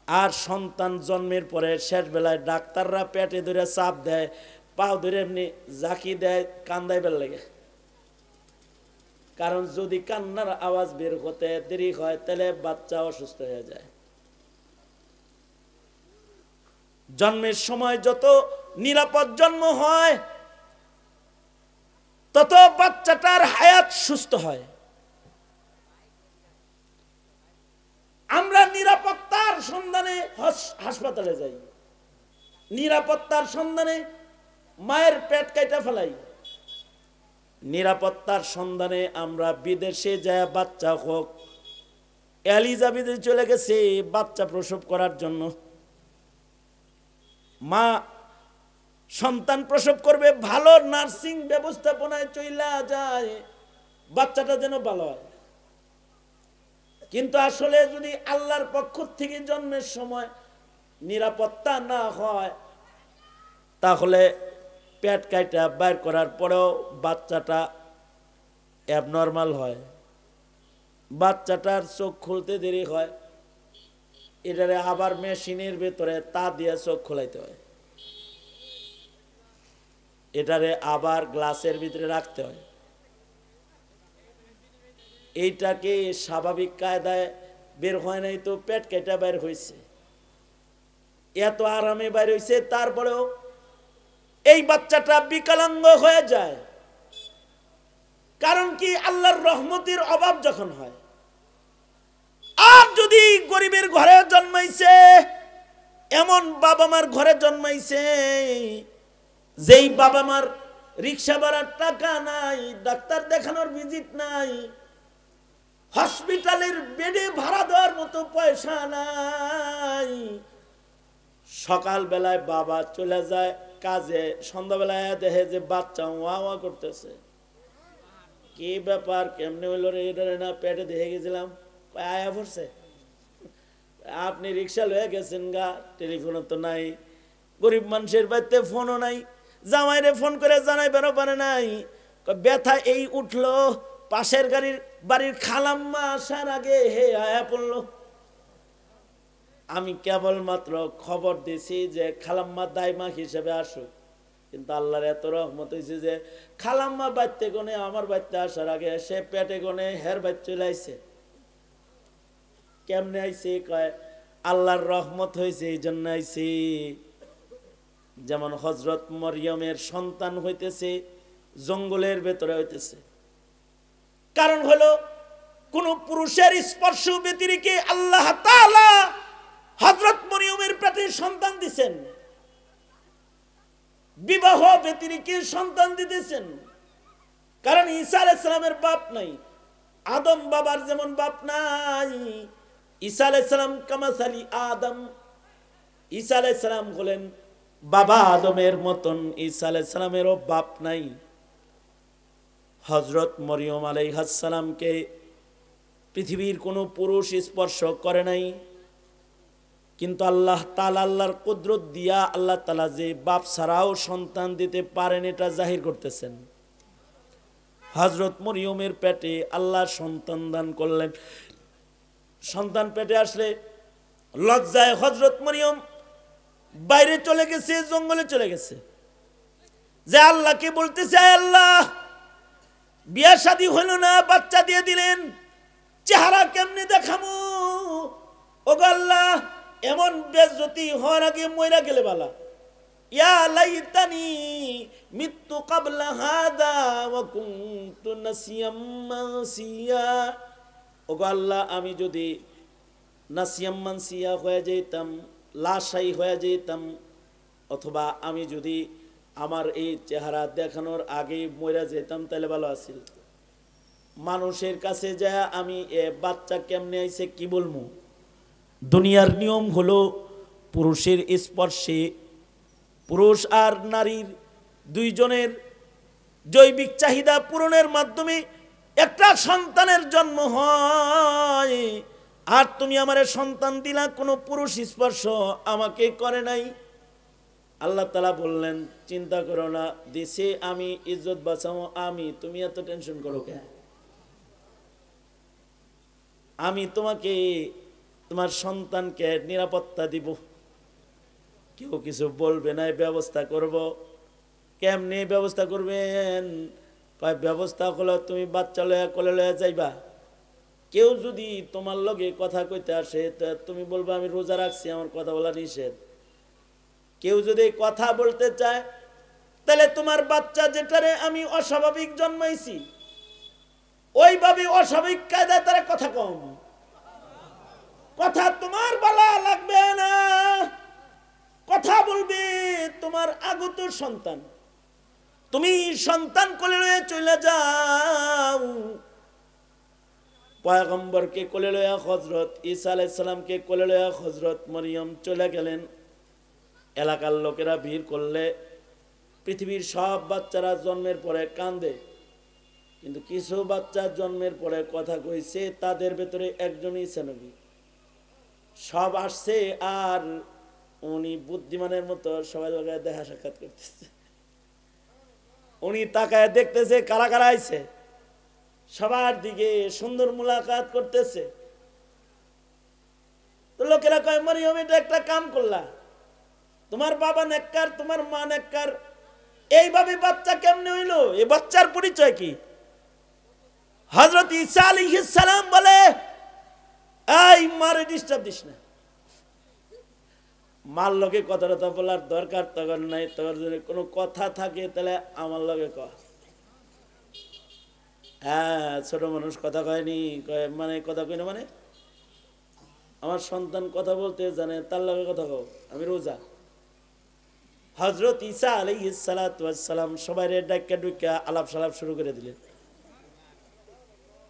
আর সন্তান জন্মের পরে শেষ বেলায় ডাক্তাররা পেটে ধরে চাপ দেয়, পাও ধরে এমনি জাকি দেয়, কান্দাই বের লাগে। কারণ যদি কান্নার আওয়াজ বের হতে দেরি হয় তাহলে বাচ্চা অসুস্থ হয়ে যায়। জন্মের সময় যত নিরাপদ জন্ম হয় তত বাচ্চাটার হায়াত সুস্থ হয়। আমরা নিরাপত্তার সন্ধানে হাসপাতালে যাই, নিরাপত্তার সন্ধানে মায়ের পেট কাইটা ফেলাই, নিরাপত্তার সন্ধানে আমরা বিদেশে যায় বাচ্চা হোক। এলিজাবেথে চলে গেছে বাচ্চা প্রসব করার জন্য। মা সন্তান প্রসব করবে, ভালো নার্সিং ব্যবস্থাপনায় চইলা যায় বাচ্চাটা যেন ভালো হয়। কিন্তু আসলে যদি আল্লাহর পক্ষ থেকে জন্মের সময় নিরাপত্তা না হয় তাহলে পেট কাইটা বাইর করার পরেও বাচ্চাটা অ্যাবনর্মাল হয়, বাচ্চাটার চোখ খুলতে দেরি হয়। এটারে আবার মেশিনের ভেতরে তা দিয়ে চোখ খোলাইতে হয়, এটারে আবার গ্লাসের ভিতরে রাখতে হয়। এইটাকে স্বাভাবিক কায়দায় বের হয় নাই তো পেট কেটে বের হয়েছে, এত আরামে বের হয়েছে, তারপরেও এই বাচ্চাটা বিকলাঙ্গ হয়ে যায়। কারণ কি? আল্লাহর রহমতের অভাব যখন হয়। আর যদি গরিবের ঘরে জন্মাইছে, এমন বাবা মার ঘরে জন্মাইছে যেই বাবা মার রিক্সা ভাড়ার টাকা নাই, ডাক্তার দেখানোর ভিজিট নাই, হসপিটালের বেডে ভাড়া দেওয়ার মতো পয়সা নাই, সকাল বেলায় বাবা চলে যায় কাজে, সন্ধ্যাবেলায় দেখে যে বাচ্চা ওয়া ওয়া করতেছে। কি ব্যাপার, কেমনে হইল রে? এটা না পেটে দেখে গেছিলাম, আয়া পড়ছে। আপনি রিক্সা লয়ে গেছেন গা, টেলিফোনও তো নাই, গরিব মানুষের বাড়িতে ফোনও নাই, জামাইরে ফোন করে জানাই বেরো পারে নাই। ব্যথা এই উঠলো, পাশের বাড়ির খালাম্মা আসার আগে হে আয়া পড়লো। আমি কেবলমাত্র খবর দিছি যে খালাম্মা দায়মা হিসেবে আসুক, কিন্তু আল্লাহর এত রহমত হয়েছে যে খালাম্মা বাড়তে গনে আমার বাড়তে আসার আগে সে পেটে গনে হের বাড়ি চলে আইছে। কেমনে আইছে? কয় আল্লাহর রহমত হয়েছে এই জন্য আইছে। যেমন হযরত মরিয়মের সন্তান হইতেছে জঙ্গলের ভেতরে হইতেছে, কারণ হলো কোন পুরুষের স্পর্শ ব্যতিরেকে আল্লাহ তাআলা হযরত মরিয়মের পেটে সন্তান দিবেন, বিবাহ ব্যতিরেকে সন্তান দিতেছেন। কারণ ঈসা আলাইহিস সালামের বাপ নাই, আদম বাবার যেমন বাপ নাই, ঈসা আলাইহিস সালাম কামাসালি আদম, ঈসা আলাইহিস সালাম হলেন বাবা আদমের মতন, ঈসা আলাইহিস সালামেরও বাপ নাই। হযরত মরিয়ম আলাইহিস সালামকে পৃথিবীর কোনো পুরুষ স্পর্শ করে নাই, কিন্তু আল্লাহ তাআলা আল্লাহর কুদরত দিয়া আল্লাহ তাআলা যে বাপ ছাড়াও সন্তান দিতে পারেন এটা জাহির করতেছেন। হযরত মরিয়মের পেটে আল্লাহ সন্তান দান করলেন। সন্তান পেটে আসলে লজ্জায় হযরত মরিয়ম বাইরে চলে গেছে, জঙ্গলে চলে গেছে, যে আল্লাহকে বলতেছে, আল্লাহ বিয়া শাদী হলো না, বাচ্চা দিয়ে দিলেন, চেহারা কেমনে দেখামু? ওগো আল্লাহ, এমন বেজ্জতি হওয়ার আগে মইরা গেলে বালা। ইয়া লাইতানি মিত্তু ক্বাবলা হাদা ওয়া কুনতু নাসিয়াম মানসিয়া। ওগো আল্লাহ, আমি যদি নাসিয়াম মানসিয়া হয়ে যেতাম, লাশাই হয়ে যেতাম, অথবা আমি যদি আমার এই চেহারা দেখানোর আগে মইরা যেতাম তাহলে ভালো আছিল। মানুষের কাছে যায় আমি এ বাচ্চা কেমনে আইছে কি বলবো? দুনিয়ার নিয়ম হলো পুরুষের স্পর্শে, পুরুষ আর নারীর দুইজনের জৈবিক চাহিদা পূরণের মাধ্যমে একটা সন্তানের জন্ম হয়। আর তুমি আমারে সন্তান দিলা, কোনো পুরুষ স্পর্শ আমাকে করে নাই। আল্লাহ তাআলা বললেন, চিন্তা করো না, দিছে আমি, ইজ্জত বাঁচাও আমি, তুমি এত টেনশন করো কেন? আমি তোমাকে, তোমার সন্তানকে নিরাপত্তা দিব, কেউ কিছু বলবে না, ব্যবস্থা করব। কেমনে ব্যবস্থা করবেন? ব্যবস্থা হলো তুমি বাচ্চা লয়া কোলে লয়া যাইবা। কেউ যদি তোমার লগে কথা কইতে আসে, তুমি বলবা আমি রোজা রাখছি, আমার কথা বলা নিষেধ। কেউ যদি কথা বলতে চায়, তাহলে তোমার বাচ্চা যেটারে আমি অস্বাভাবিক জন্মাইছি, ওইভাবে অস্বাভাবিক কায়দায় তারা কথা কম। কথা তোমার বলা লাগবে না, কথা বলবে তোমার আগত সন্তান। তুমি সন্তান কোলে লয়ে চলে যাও। পয়গম্বরকে কোলে লয়া হযরত ঈসা আলাইহিস সালামকে কোলে লয়া হযরত মরিয়ম চলে গেলেন। এলাকার লোকেরা ভিড় করলে পৃথিবীর সব বাচ্চারা জন্মের পরে কান্দে, কিন্তু কিছু বাচ্চা জন্মের পরে কথা কইছে, তাদের ভেতরে একজনই ঈসা নবী। সব আসছে আর উনি বুদ্ধিমানের মতো সবাই লোকের দেখা সাক্ষাৎ করতেছে। উনি তাকায় দেখতেছে কারা কারা আইছে, সবার দিকে সুন্দর মুলাকাত করতেছে। তো লোকেরা কয়, মরিয়ম এটা একটা কাম করলা, তোমার বাবা নেককার, তোমার মা নেককার, এইভাবে বাচ্চা কেমনে হইলো? এই বাচ্চার পরিচয় কি? হযরত ঈসা আলাইহিস সালাম বলে, এই মারে ডিস্টার্ব দিস না। মার লগে কথা বলার দরকার তখন নাই, তোর যদি কোনো কথা থাকে তাহলে আমার লগে কয়। হ্যাঁ, ছোট মানুষ কথা কয়নি, মানে কথা কই না, মানে আমার সন্তান কথা বলতে জানে, তার লগে কথা কও, আমি রোজা। হযরত ঈসা আলাইহিস সালাতু ওয়াস সালাম সবাই ডাক্কা ডুক্কা আলাপ সালাপ শুরু করে দিলেন।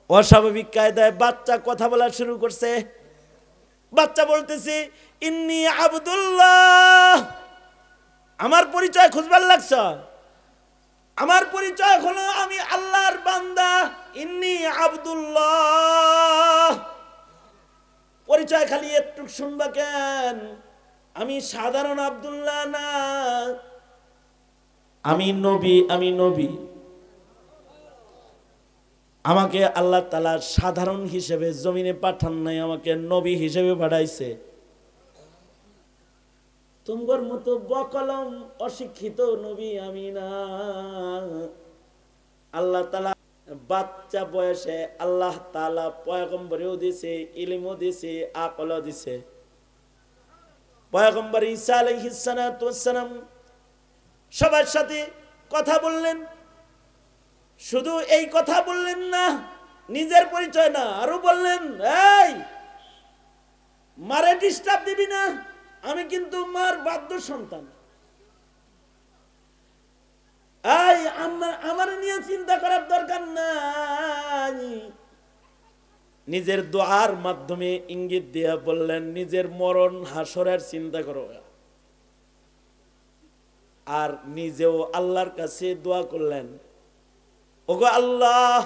অস্বাভাবিক কায়দায় বাচ্চা কথা বলা শুরু করছে। বাচ্চা বলতেছে, ইন্নী আব্দুল্লাহ। আমার পরিচয় খুঁজবার লাগছ? আমার পরিচয় হলো আমি আল্লাহর বান্দা, ইন্নী আব্দুল্লাহ। পরিচয় খালি একটু শুনবা কেন? আমি সাধারণ আব্দুল্লাহ না, আমি নবী, আমি নবী। আমাকে আল্লাহ তাআলা সাধারণ হিসেবে জমিনে পাঠান নাই, আমাকে নবী হিসেবে পাঠাইছে। তোমার মতো বকলম অশিক্ষিত নবী আমি না। আল্লাহ তাআলা বাচ্চা বয়সে আল্লাহ তাআলা পয়গম্বরেও দিছে, ইলমও দিছে, আকলও দিছে। পয়গম্বর ঈসা আলাইহিস সালাতু ওয়াস সালাম সবার সাথে কথা বললেন। শুধু এই কথা বললেন না, নিজের পরিচয় না, আরো বললেন, এই মারে ডিস্টার্ব দিবি না, আমি কিন্তু মার বাধ্য সন্তান। এই আমার নিয়ে চিন্তা করার দরকার নাই। নিজের দোয়ার মাধ্যমে ইঙ্গিত দিয়া বললেন, নিজের মরণ হাসরের চিন্তা করো। আর নিজেও আল্লাহর কাছে দোয়া করলেন, ওগো আল্লাহ,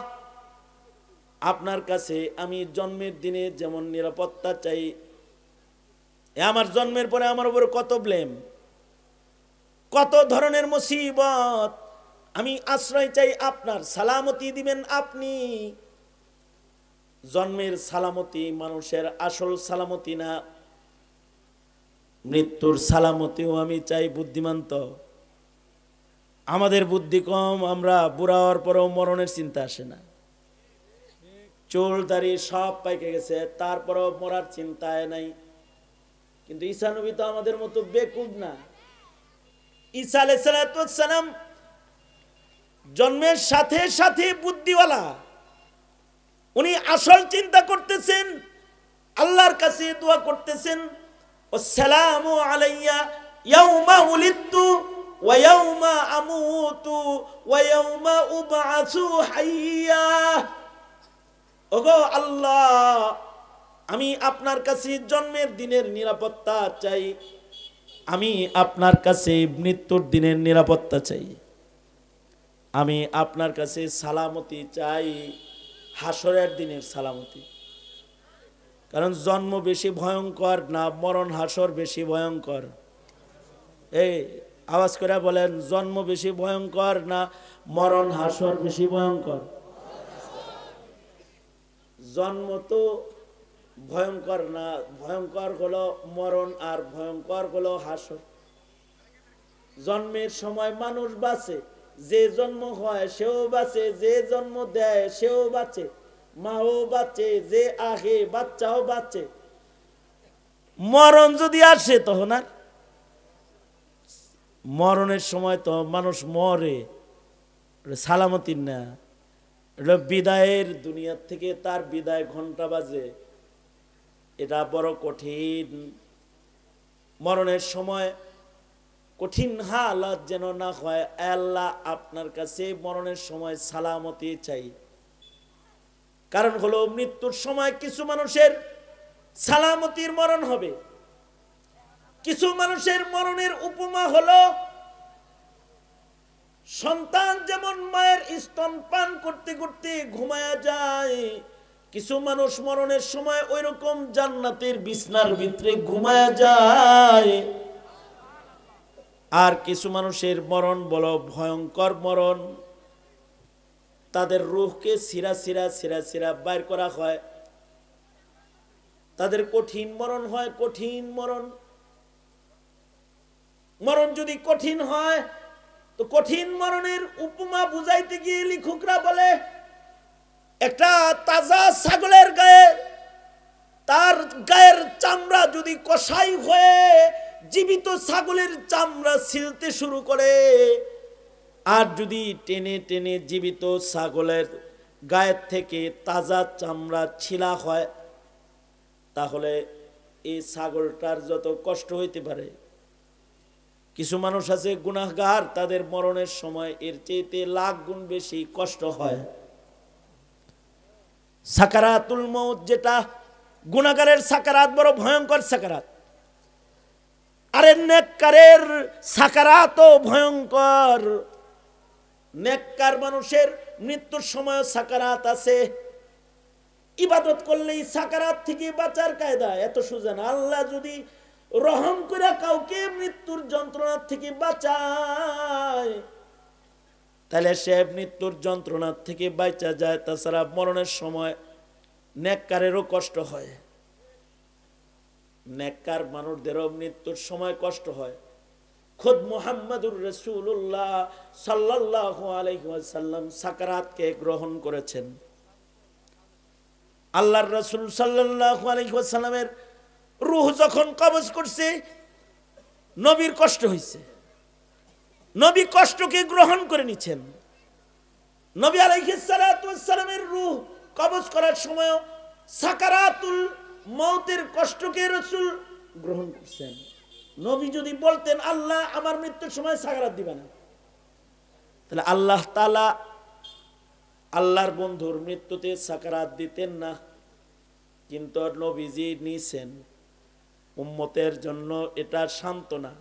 আপনার কাছে আমি জন্মের দিনে যেমন নিরাপত্তা চাই, আমার জন্মের পরে আমার উপর কত ব্লেম, কত ধরনের মুসিবত, আমি আশ্রয় চাই আপনার। সালামতি দিবেন আপনি। জন্মের সালামতি মানুষের আসল সালামতি না, মৃত্যুর সালামতিও আমি চাই। বুদ্ধিমান তো আমাদের বুদ্ধি কম, আমরা বুড়া হওয়ার পরেও মরণের চিন্তা আসে না। চুল দাড়ি সব পাইকে গেছে, তারপরেও মরার চিন্তায় নাই। কিন্তু ঈসা নবী তো আমাদের মতো বেকুব না। ঈসা আলাইহিস সালাম জন্মের সাথে সাথে বুদ্ধিওয়ালা। উনি আসল চিন্তা করতেছেন, আল্লাহর কাছে দোয়া করতেছেন, আসসালামু আলাইয়া ইয়াউমা উলিদতু ওয়া ইয়াউমা আমুতু ওয়া ইয়াউমা উবআসু হাইয়া। ওগো আল্লাহ, আমি আপনার কাছে জন্মের দিনের নিরাপত্তা চাই, আমি আপনার কাছে মৃত্যুর দিনের নিরাপত্তা চাই, আমি আপনার কাছে সালামতি চাই, হাসরের দিনের সালামতি। কারণ জন্ম বেশি ভয়ঙ্কর না মরণ হাসর বেশি ভয়ঙ্কর? এই আওয়াজ করে বলেন, জন্ম বেশি ভয়ঙ্কর না মরণ হাসর বেশি ভয়ঙ্কর? জন্ম তো ভয়ঙ্কর না, ভয়ঙ্কর হলো মরণ আর ভয়ঙ্কর হলো হাসর। জন্মের সময় মানুষ বাঁচে, যে জন্ম হয় সেও বাঁচে, যে জন্ম দেয় সেও বাঁচে, মাও বাঁচে, যে আগে বাচ্চাও বাঁচে। মরণ যদি আসে তখন আর মরণের সময় তো মানুষ মরে, সালামতির না, এটা বিদায়ের দুনিয়ার থেকে তার বিদায় ঘন্টা বাজে। এটা বড় কঠিন। মরণের সময় কঠিন হালাত যেন না হয়। আল্লাহ আপনার কাছে মরণের সময় সালামতি চাই। কারণ হলো মৃত্যুর সময় কিছু মানুষের সালামতির মরণ হবে, কিছু মানুষের মরণের উপমা হলো সন্তান যেমন মায়ের স্তন পান করতে করতে ঘুমায়া যায়, কিছু মানুষ মরণের সময় ওই রকম জান্নাতের বিছনার ভিতরে ঘুমায়া যায়। আর কিছু মানুষের মরণ বলো ভয়ঙ্কর মরণ, তাদের রূহকে সিরা সিরা সিরা সিরা বাইর করা হয়, তাদের কঠিন মরণ হয়। কঠিন মরণ, মরণ যদি কঠিন হয় তো কঠিন মরণের উপমা বুঝাইতে গিয়ে লেখকরা বলে, একটা তাজা ছাগলের গায়ে, তার গায়ের চামড়া যদি কষাই হয়ে জীবিত ছাগলের চামড়া ছিলতে শুরু করে, আর যদি টেনে টেনে জীবিত ছাগলের গায়ের থেকে তাজা চামড়া ছিলা হয়, তাহলে এই ছাগলটার যত কষ্ট হইতে পারে। কিছু মানুষ আছে গুনাহগার, তাদের মরণের সময় এর চেয়েতে লাখ গুণ বেশি কষ্ট হয়। সাকারাতুল মউত, যেটা গুনাহগারের সাকারাত বড় ভয়ঙ্কর সাকারাত, আরে নেককারের সাকারাতও ভয়ঙ্কর। নেককার মানুষের মৃত্যুর সময় সাকারাত আছে। ইবাদত করলেই সাকারাত থেকে বাঁচার কায়দা এত সোজা না। আল্লাহ যদি রহম করে কাউকে মৃত্যুর যন্ত্রণা থেকে বাঁচায়, তাহলে সে মৃত্যুর যন্ত্রণা থেকে বাঁচা যায়। তাছাড়া মরণের সময় নেককারেরও কষ্ট হয়, নেককার মানুষদেরও মৃত্যুর সময় কষ্ট হয়। খুদ মুহাম্মদুর রাসূলুল্লাহ সাল্লাল্লাহু আলাইহি ওয়াসাল্লাম সাকারাতকে গ্রহণ করেছেন। আল্লাহর রাসূল সাল্লাল্লাহু আলাইহি ওয়াসাল্লামের রূহ যখন কবজ করছে, নবীর কষ্ট হয়েছে, নবী কষ্টকে গ্রহণ করে নিছেন। নবী আলাইহিস সালাতু ওয়াস সালামের রূহ কবজ করার সময় সাকারাতুল মউতের কষ্টকে রাসূল গ্রহণ করছেন। নবী যদি বলতেন আল্লাহ আমার মৃত্যুর সময় সাকারাত দিবেন না, তাহলে আল্লাহ তাআলা আল্লাহর বন্ধুর মৃত্যুতে সাকারাত দিতেন না। কিন্তু নবীজি নিছেন উম্মতের জন্য, এটা সান্ত্বনা।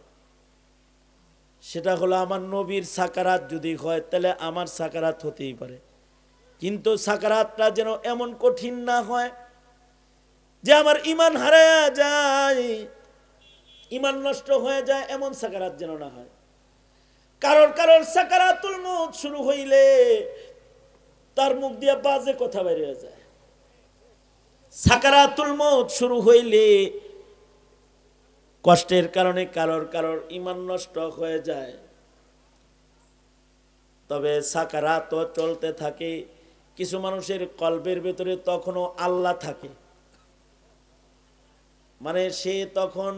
সেটা হলো আমার নবীর সাকারাত যদি হয় তাহলে আমার সাকারাত হতেই পারে, কিন্তু সাকারাতটা যেন এমন কঠিন না হয় যে আমার ঈমান হারায়া যায়, ঈমান নষ্ট হয়ে যায়, এমন সাকারাত যেন না হয়। কারোর সাকারাতুল মউত শুরু হইলে তার মুখ দিয়ে বাজে কথা বের হয়ে যায়। সাকারাতুল মউত শুরু হইলে কষ্টের কারণে কারোর ঈমান নষ্ট হয়ে যায়। তবে সাকারাতও চলতে থাকে, কিছু মানুষের কলবের ভেতরে তখনও আল্লাহ থাকে, মানে সে তখন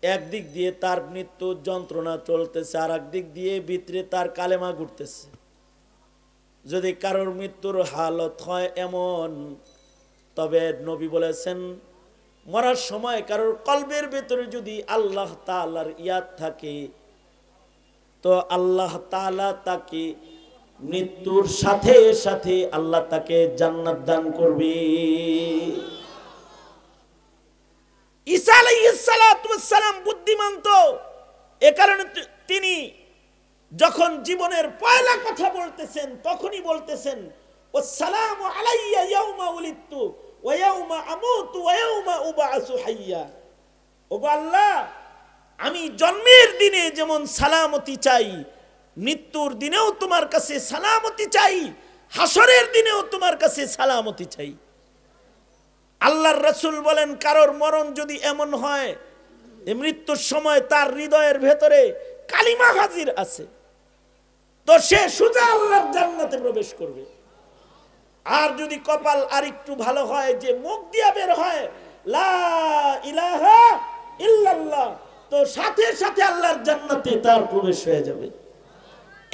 একদিক দিয়ে তার মৃত্যু যন্ত্রণা চলতেছে, আর একদিক দিয়ে ভিতরে তার কালেমা ঘুরতেছে। যদি কারোর মৃত্যুর হালত হয় এমন, তবে নবী বলেছেন মরার সময় কারোর কলবের ভেতরে যদি আল্লাহ তাআলার ইয়াদ থাকে, তো আল্লাহ তাআলা তাকে মৃত্যুর সাথে সাথে আল্লাহ তাকে জান্নাত দান করবে। ঈসা আলাইহিস সালাতু ওয়াস সালাম বুদ্ধিমান, তো এ কারণে তিনি যখন জীবনের পয়লা কথা বলতেছেন তখনই বলতেছেন ওয়াসসালামু আলাইয়া ইয়াউমা উলিদতু ওয়া ইয়াউমা আমুতু ওয়া ইয়াউমা উবআসু হাইয়া। ওগো আল্লাহ, আমি জন্মের দিনে যেমন সালামতি চাই, মৃত্যুর দিনেও তোমার কাছে সালামতি চাই, হাসরের দিনেও তোমার কাছে সালামতি চাই। আল্লাহর রাসূল বলেন কারোর মরণ যদি এমন হয় মৃত্যুর সময় তার হৃদয়ের ভেতরে কালিমা হাজির আছে, তো সে সোজা আল্লাহর জান্নাতে প্রবেশ করবে। আর যদি কপাল আরেকটু ভালো হয় যে মুখ দিয়া বের হয় লা ইলাহা ইল্লাল্লাহ, তো সাথে সাথে আল্লাহর জান্নাতে তার প্রবেশ হয়ে যাবে।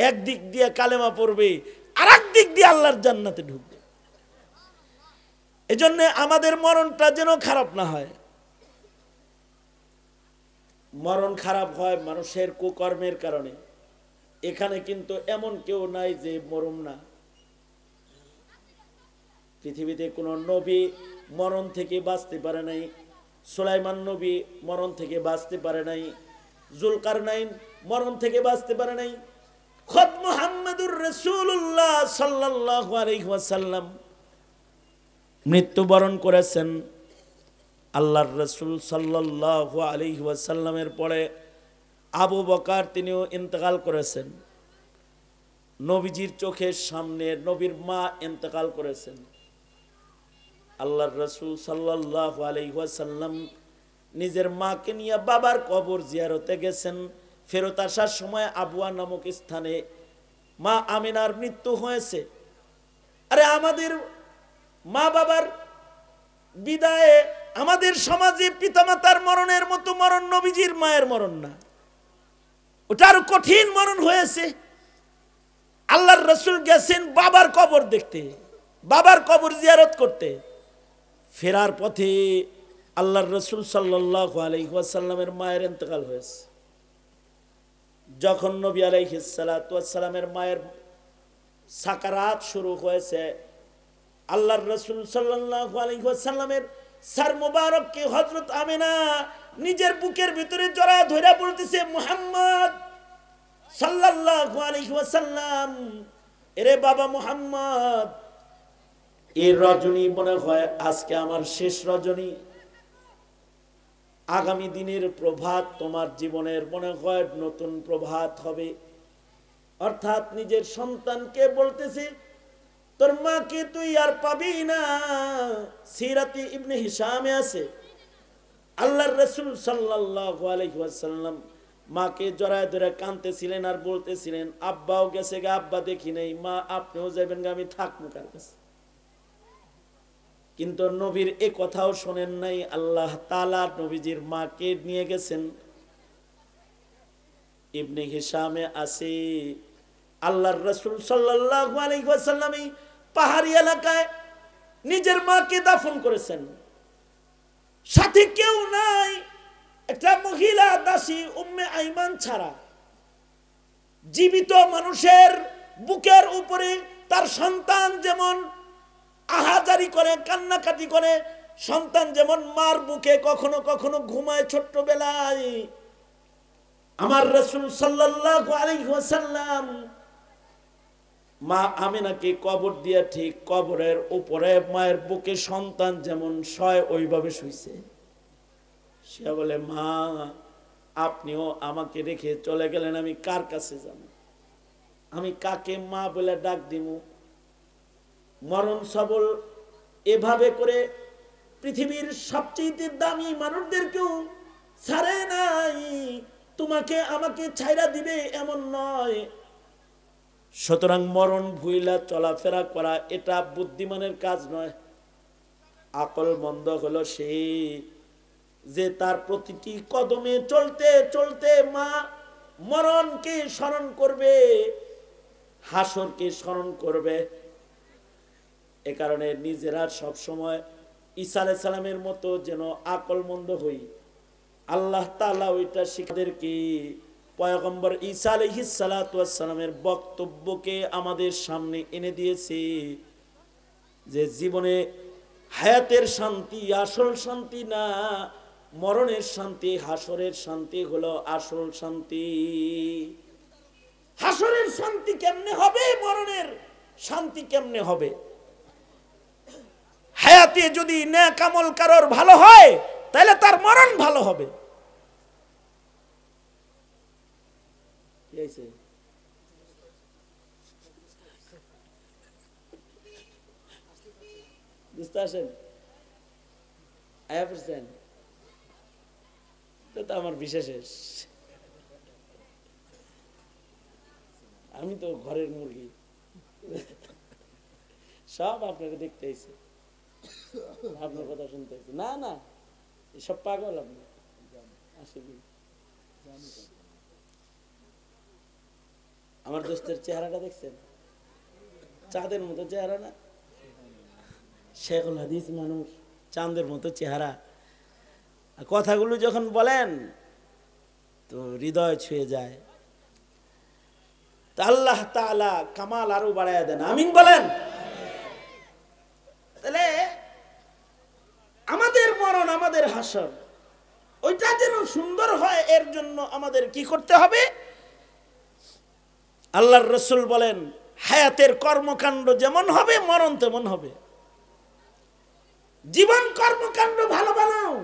একদিক দিয়ে কালেমা পড়বে, আর একদিক দিয়ে আল্লাহর জান্নাতে ঢুকবে। এজন্য আমাদের মরণটা যেন খারাপ না হয়। মরণ খারাপ হয় মানুষের কুকর্মের কারণে। এখানে কিন্তু এমন কেউ নাই যে মরম না। পৃথিবীতে কোন নবী মরণ থেকে বাঁচতে পারে নাই। সুলাইমান নবী মরণ থেকে বাঁচতে পারে নাই। জুলকারনাইন মরণ থেকে বাঁচতে পারে নাই। খোদ মুহাম্মদুর রাসূলুল্লাহ সাল্লাল্লাহু আলাইহি ওয়াসাল্লাম মৃত্যুবরণ করেছেন। আল্লাহর রাসূল সাল্লাল্লাহু আলাইহি ওয়াসাল্লামের পরে আবু বকর তিনিও ইন্তেকাল করেছেন। নবীজির চোখের সামনে নবীর মা ইন্তেকাল করেছেন। আল্লাহর রাসূল সাল্লাল্লাহু আলাইহি ওয়াসাল্লাম নিজের মাকে নিয়ে বাবার কবর জিয়ারতে গেছেন। ফেরত আসার সময় আবুয়া নামক স্থানে মা আমিনার মৃত্যু হয়েছে। আরে আমাদের মা বাবার বিদায়ে আমাদের সমাজে পিতামাতার মরণের মতো মরণ নবীজির মায়ের মরণ না, ওটা আরো কঠিন মরণ হয়েছে। আল্লাহর রাসূল গেছেন বাবার কবর দেখতে, বাবার কবর জিয়ারত করতে। ফেরার পথে আল্লাহর রাসূল সাল্লাল্লাহু আলাইহি ওয়াসাল্লামের মায়ের ইন্তেকাল হয়েছে। যখন নবী আলাইহিস সালাতু ওয়াস সালামের মায়ের সাকারাত শুরু হয়েছে, আল্লাহর রাসূল সাল্লাল্লাহু আলাইহি ওয়াসাল্লামের সর মুবারককে হযরত আমিনা নিজের বুকের ভিতরে জড়ায় ধরে বলতেছে, মুহাম্মদ সাল্লাল্লাহু আলাইহি ওয়াসাল্লাম, এরে বাবা মুহাম্মদ, এই রজনী মনে হয় আজকে আমার শেষ রজনী। আগামী দিনের প্রভাত তোমার জীবনের মনে হয় নতুন প্রভাত হবে। অর্থাৎ নিজের সন্তানকে বলতেছে, তোর মাকে তুই আর পাবি না। সিরাতে ইবনে হিশামে আছে আল্লাহর রাসূল সাল্লাল্লাহু আলাইহি ওয়াসাল্লাম মাকে জড়ায় ধরে কাঁদতেছিলেন আর বলতেছিলেন, আব্বাও গেছে গে, আব্বা দেখি নাই, মা আপনিও যাবেন গে, আমি থাকবো কার কাছে। কিন্তু নবীর এ কথাও শোনেন নাই। আল্লাহ তাআলা নবীজির মাকে নিয়ে গেছেন। ইবনে হিশামে আছে আল্লাহর রাসূল সাল্লাল্লাহু আলাইহি ওয়াসাল্লাম পাহাড়ি এলাকায় নিজের মাকে দাফন করেছেন। সাথে কেউ নাই, একটা মহিলা দাসী উম্মে আইমান ছাড়া। জীবিত মানুষের বুকের উপরে তার সন্তান যেমন আহাজারি করে, কান্নাকাটি করে, সন্তান যেমন মার বুকে কখনো কখনো ঘুমায় ছোট্টবেলায়, আমার রাসূল সাল্লাল্লাহু আলাইহি ওয়াসাল্লাম মা আমিনাকে কবর দিয়ে ঠিক কবরের উপরে মায়ের বুকে সন্তান যেমন শয় ওইভাবে শুইছে। সে বলে, মা আপনিও আমাকে রেখে চলে গেলেন, আমি কার কাছে যাব? আমি কাকে মা বলে ডাক দিব? মরণ সবল এভাবে করে পৃথিবীর সবচেয়ে দামি মানুষদেরকেও ছাড়ে নাই। তোমাকে আমাকে ছাইরা দিবে এমন নয়। সুতরাং মরণ ভুইলা চলাফেরা করা এটা বুদ্ধিমানের কাজ নয়। আকল মন্দ হলো সেই যে তার প্রতিটি কদমে চলতে চলতে মা মরণকে স্মরণ করবে, হাসরকে স্মরণ করবে। এ কারণে নিজেরা সব সময় ঈসা আলাইহিস সালামের মতো যেন আকল মন্দ হই। আল্লাহ তাআলা ওইটা শিখাদেরকে পয়গম্বর ঈসা আলাইহিস সালাতু ওয়াস সালামের বক্তব্যকে আমাদের সামনে এনে দিয়েছে যে জীবনে হায়াতের শান্তি আসল শান্তি না, মরণের শান্তি, হাসরের শান্তি হলো আসল শান্তি। হাসরের শান্তি কেমনে হবে, মরণের শান্তি কেমনে হবে? হায়াতে যদি নেক আমল কারোর ভালো হয় তাহলে তার মরণ ভালো হবে। বুঝতে আসেন? আমার বিশেষ, আমি তো ঘরের মুরগি, সব আপনাকে দেখতে আইছে, আপনার কথা শুনতে আইছে। না না, এসব পাগল আপনি। আমার দোস্তের চেহারাটা দেখছেন? চাঁদের মতো চেহারা না? শেখুল হাদিস মানুষ, চাঁদের মতো চেহারা। কথাগুলো যখন বলেন তো হৃদয় ছুঁয়ে যায়। আল্লাহ তাআলা কামাল আরো বাড়ায় দেন, আমিন বলেন। তাহলে আমাদের মরণ, আমাদের হাসর, ওইটা যেন সুন্দর হয়, এর জন্য আমাদের কি করতে হবে? আল্লাহর রাসূল বলেন, হায়াতের কর্মকাণ্ড যেমন হবে মরণ তেমন হবে। জীবন কর্মকাণ্ড ভালো বানাও,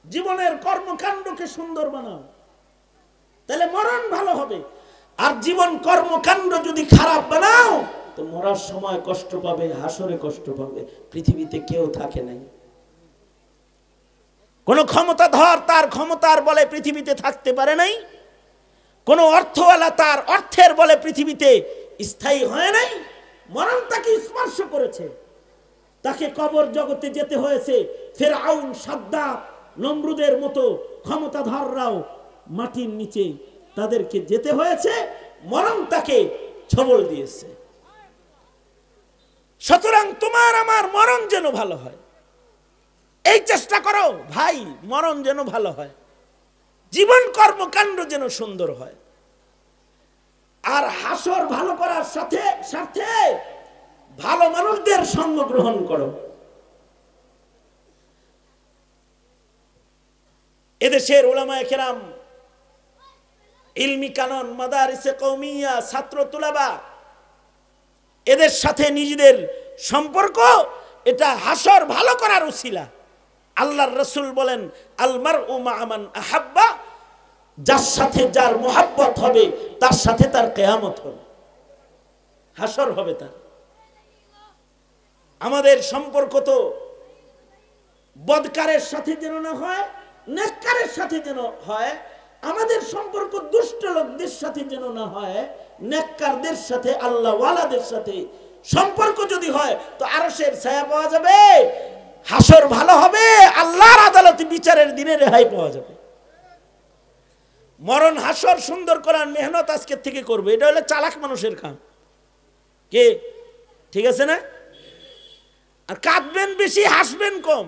জীবনের কর্মকাণ্ডকে সুন্দর বানাও, তাহলে মরণ ভালো হবে। আর জীবন কর্মকাণ্ড যদি খারাপ বানাও তো মরার সময় কষ্ট পাবে, হাসরে কষ্ট পাবে। পৃথিবীতে কেউ থাকে নাই, কোন ক্ষমতাধর তার ক্ষমতার বলে পৃথিবীতে থাকতে পারে নাই, কোন অর্থওয়ালা তার অর্থের বলে পৃথিবীতে স্থায়ী হয় নাই। মরণ তাকে স্পর্শ করেছে, তাকে কবর জগতে যেতে হয়েছে। ফেরাউন, সাদ্দাত, নমরুদের মতো ক্ষমতাধররাও মাটির নিচে তাদেরকে যেতে হয়েছে, মরণ তাকে ছবল দিয়েছে। সুতরাং তোমার আমার মরণ যেন ভালো হয়, এই চেষ্টা করো ভাই, মরণ যেন ভালো হয়, জীবন কর্মকাণ্ড যেন সুন্দর হয়। আর হাসর ভালো করার সাথে সাথে ভালো মানুষদের সঙ্গ গ্রহণ করো। এদেশের উলামায়ে কেরাম, ইলমি কানন, মাদারিসে কওমিয়া, ছাত্র তুলাবা, এদের সাথে নিজেদের সম্পর্ক, এটা হাসর ভালো করার উসিলা। আল্লাহর রাসূল বলেন, আল মারউ মা মান আহাব্বা, যার সাথে যার মোহাব্বত হবে তার সাথে তার কিয়ামত হবে, হাসর হবে তার। আমাদের সম্পর্ক তো বদকারের সাথে যেন না হয়, নেককারের সাথে যেন হয়। আমাদের সম্পর্ক দুষ্ট লোকদের সাথে যেন না হয়, নেককারদের সাথে, আল্লাহ ওয়ালাদের সাথে সম্পর্ক যদি হয় তো আরশের ছায়া পাওয়া যাবে, হাসর ভালো হবে, আল্লাহর আদালতে বিচারের দিনে রেহাই পাওয়া যাবে। মরণ হাসর সুন্দর করার মেহনত আজকের থেকে করবে, এটা হলো চালাক মানুষের কাম। কে ঠিক আছে না? আর কাঁদবেন বেশি, হাসবেন কম,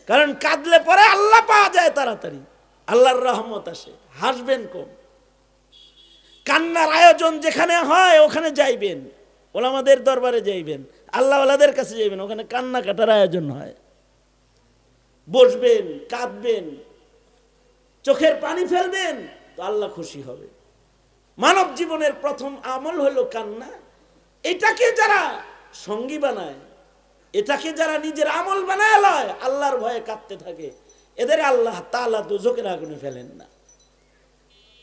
কারণ কাঁদলে পরে আল্লাহ পাওয়া যায় তাড়াতাড়ি, আল্লাহর রহমত আসে। হাসবেন কম, কান্নার আয়োজন যেখানে হয় ওখানে যাইবেন, ওলামাদের দরবারে যাইবেন, আল্লাহ ওয়ালাদের কাছে যাইবেন, ওখানে কান্না কাটার আয়োজন হয়। বসবেন, কাঁদবেন, চোখের পানি ফেলবেন, তো আল্লাহ খুশি হবে। মানব জীবনের প্রথম আমল হলো কান্না। এটাকে যারা সঙ্গী বানায়, এটাকে যারা নিজের আমল বানায় লয়, আল্লাহর ভয়ে কাঁদতে থাকে, এদের আল্লাহ তাআলা দোজখের আগুনে ফেলেন না।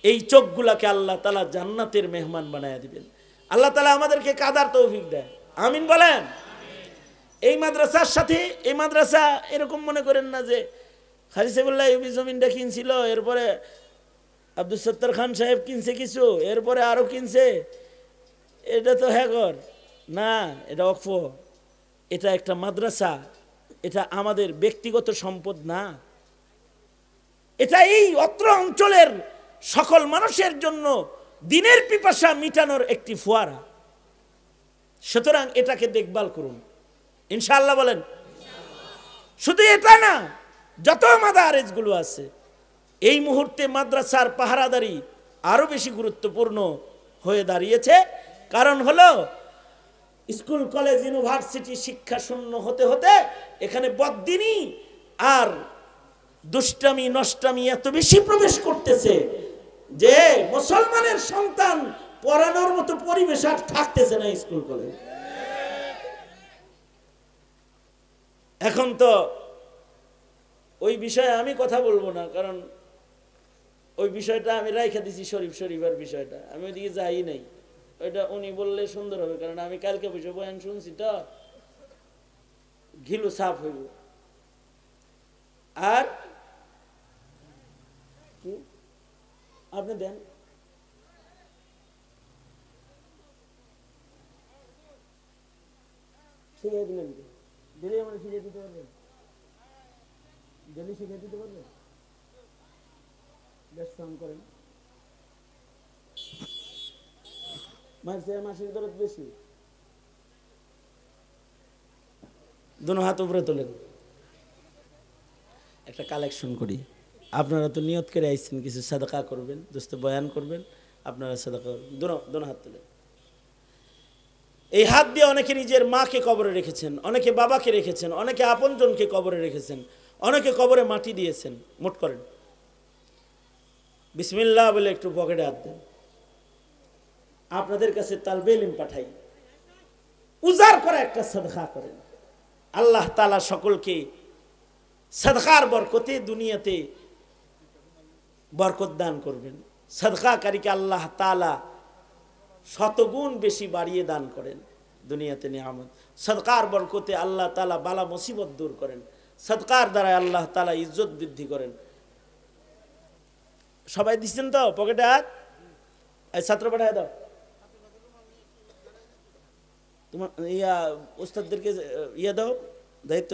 এই চোখগুলাকে আল্লাহ তাআলা জান্নাতের মেহমান বানায় দিবেন। আল্লাহ তাআলা আমাদেরকে কাদার তৌফিক দেয়, আমিন বলেন। এই মাদ্রাসার সাথে, এই মাদ্রাসা এরকম মনে করেন না যে খালি সেবুল্লাহ ইউবি জমিনটা কিনছিল, এরপরে আব্দুল সত্তার খান সাহেব কিনছে কিছু, এরপরে আরো কিনছে। এটা তো হ্যাগর না, এটা অক্ফ, এটা একটা মাদ্রাসা, এটা আমাদের ব্যক্তিগত সম্পদ না, এটা এই অত্র অঞ্চলের সকল মানুষের জন্য দিনের পিপাসা মিটানোর একটি ফোয়ারা। সুতরাং এটাকে দেখভাল করুন ইনশাআল্লাহ বলেন। শুধু এটা না, যত মাদারিসগুলো আছে এই মুহূর্তে মাদ্রাসার পাহারাদারি আরো বেশি গুরুত্বপূর্ণ হয়ে দাঁড়িয়েছে। কারণ হলো স্কুল কলেজ ইউনিভার্সিটি শিক্ষা শূন্য হতে হতে এখানে বদ্দিনী আর দুষ্টামি নষ্টামি এত বেশি প্রবেশ করতেছে যে মুসলমানের সন্তান পড়ানোর মতো পরিবেশ আর থাকতেছে না স্কুল কলেজ। এখন তো ওই বিষয়ে আমি কথা বলবো না, কারণ ওই বিষয়টা আমি রাইখা দিছি, শরীফের বিষয়টা আমি ওইদিকে যাই নাই। ওইটা উনি বললে সুন্দর হবে, কারণ আমি কালকে বসে বয়ান শুনছি তো, ঘিলু সাফ হইব। আর কি আপনি দেন, শিখিয়ে দিলেন, ডেলি আমার শিখিয়ে দিতে পারবেন, ডেলি শিখিয়ে দিতে পারবেন, বেশ শ্রম করেন, মাসিক দরদ বেশি, দুনো হাত উপরে তোলেন, একটা কালেকশন করি। আপনারা তো নিয়ত করে আইছেন কিছু সাদাকা করবেন, দোস্ত বয়ান করবেন, আপনারা সাদাকা করবেন, দুনো হাত তোলেন। এই হাত দিয়ে অনেকে নিজের মাকে কবরে রেখেছেন, অনেকে বাবাকে রেখেছেন, অনেকে আপনজনকে কবরে রেখেছেন, অনেকে কবরে মাটি দিয়েছেন। মোট করেন, বিসমিল্লাহ বলে একটু পকেটে হাত দেন। আপনাদের কাছে তালবে ইলম পাঠাই, উজাড় করে একটা সাদকা করেন। আল্লাহ তাআলা সকলকে সাদকার বরকতে দুনিয়াতে বরকত দান করবেন। সাদকাকারীকে আল্লাহ তাআলা শতগুণ বেশি বাড়িয়ে দান করেন দুনিয়াতে নিয়ামত। সাদকার বরকতে আল্লাহ তাআলা বালা মুসিবত দূর করেন। সাদকার দ্বারা আল্লাহ তাআলা ইজ্জত বৃদ্ধি করেন। সবাই দিচ্ছেন তো পকেটে হাত? এই ছাত্র পাঠায় দাও, তোমার ইয়া ওস্তাদদেরকে ইয়া দাও, দায়িত্ব।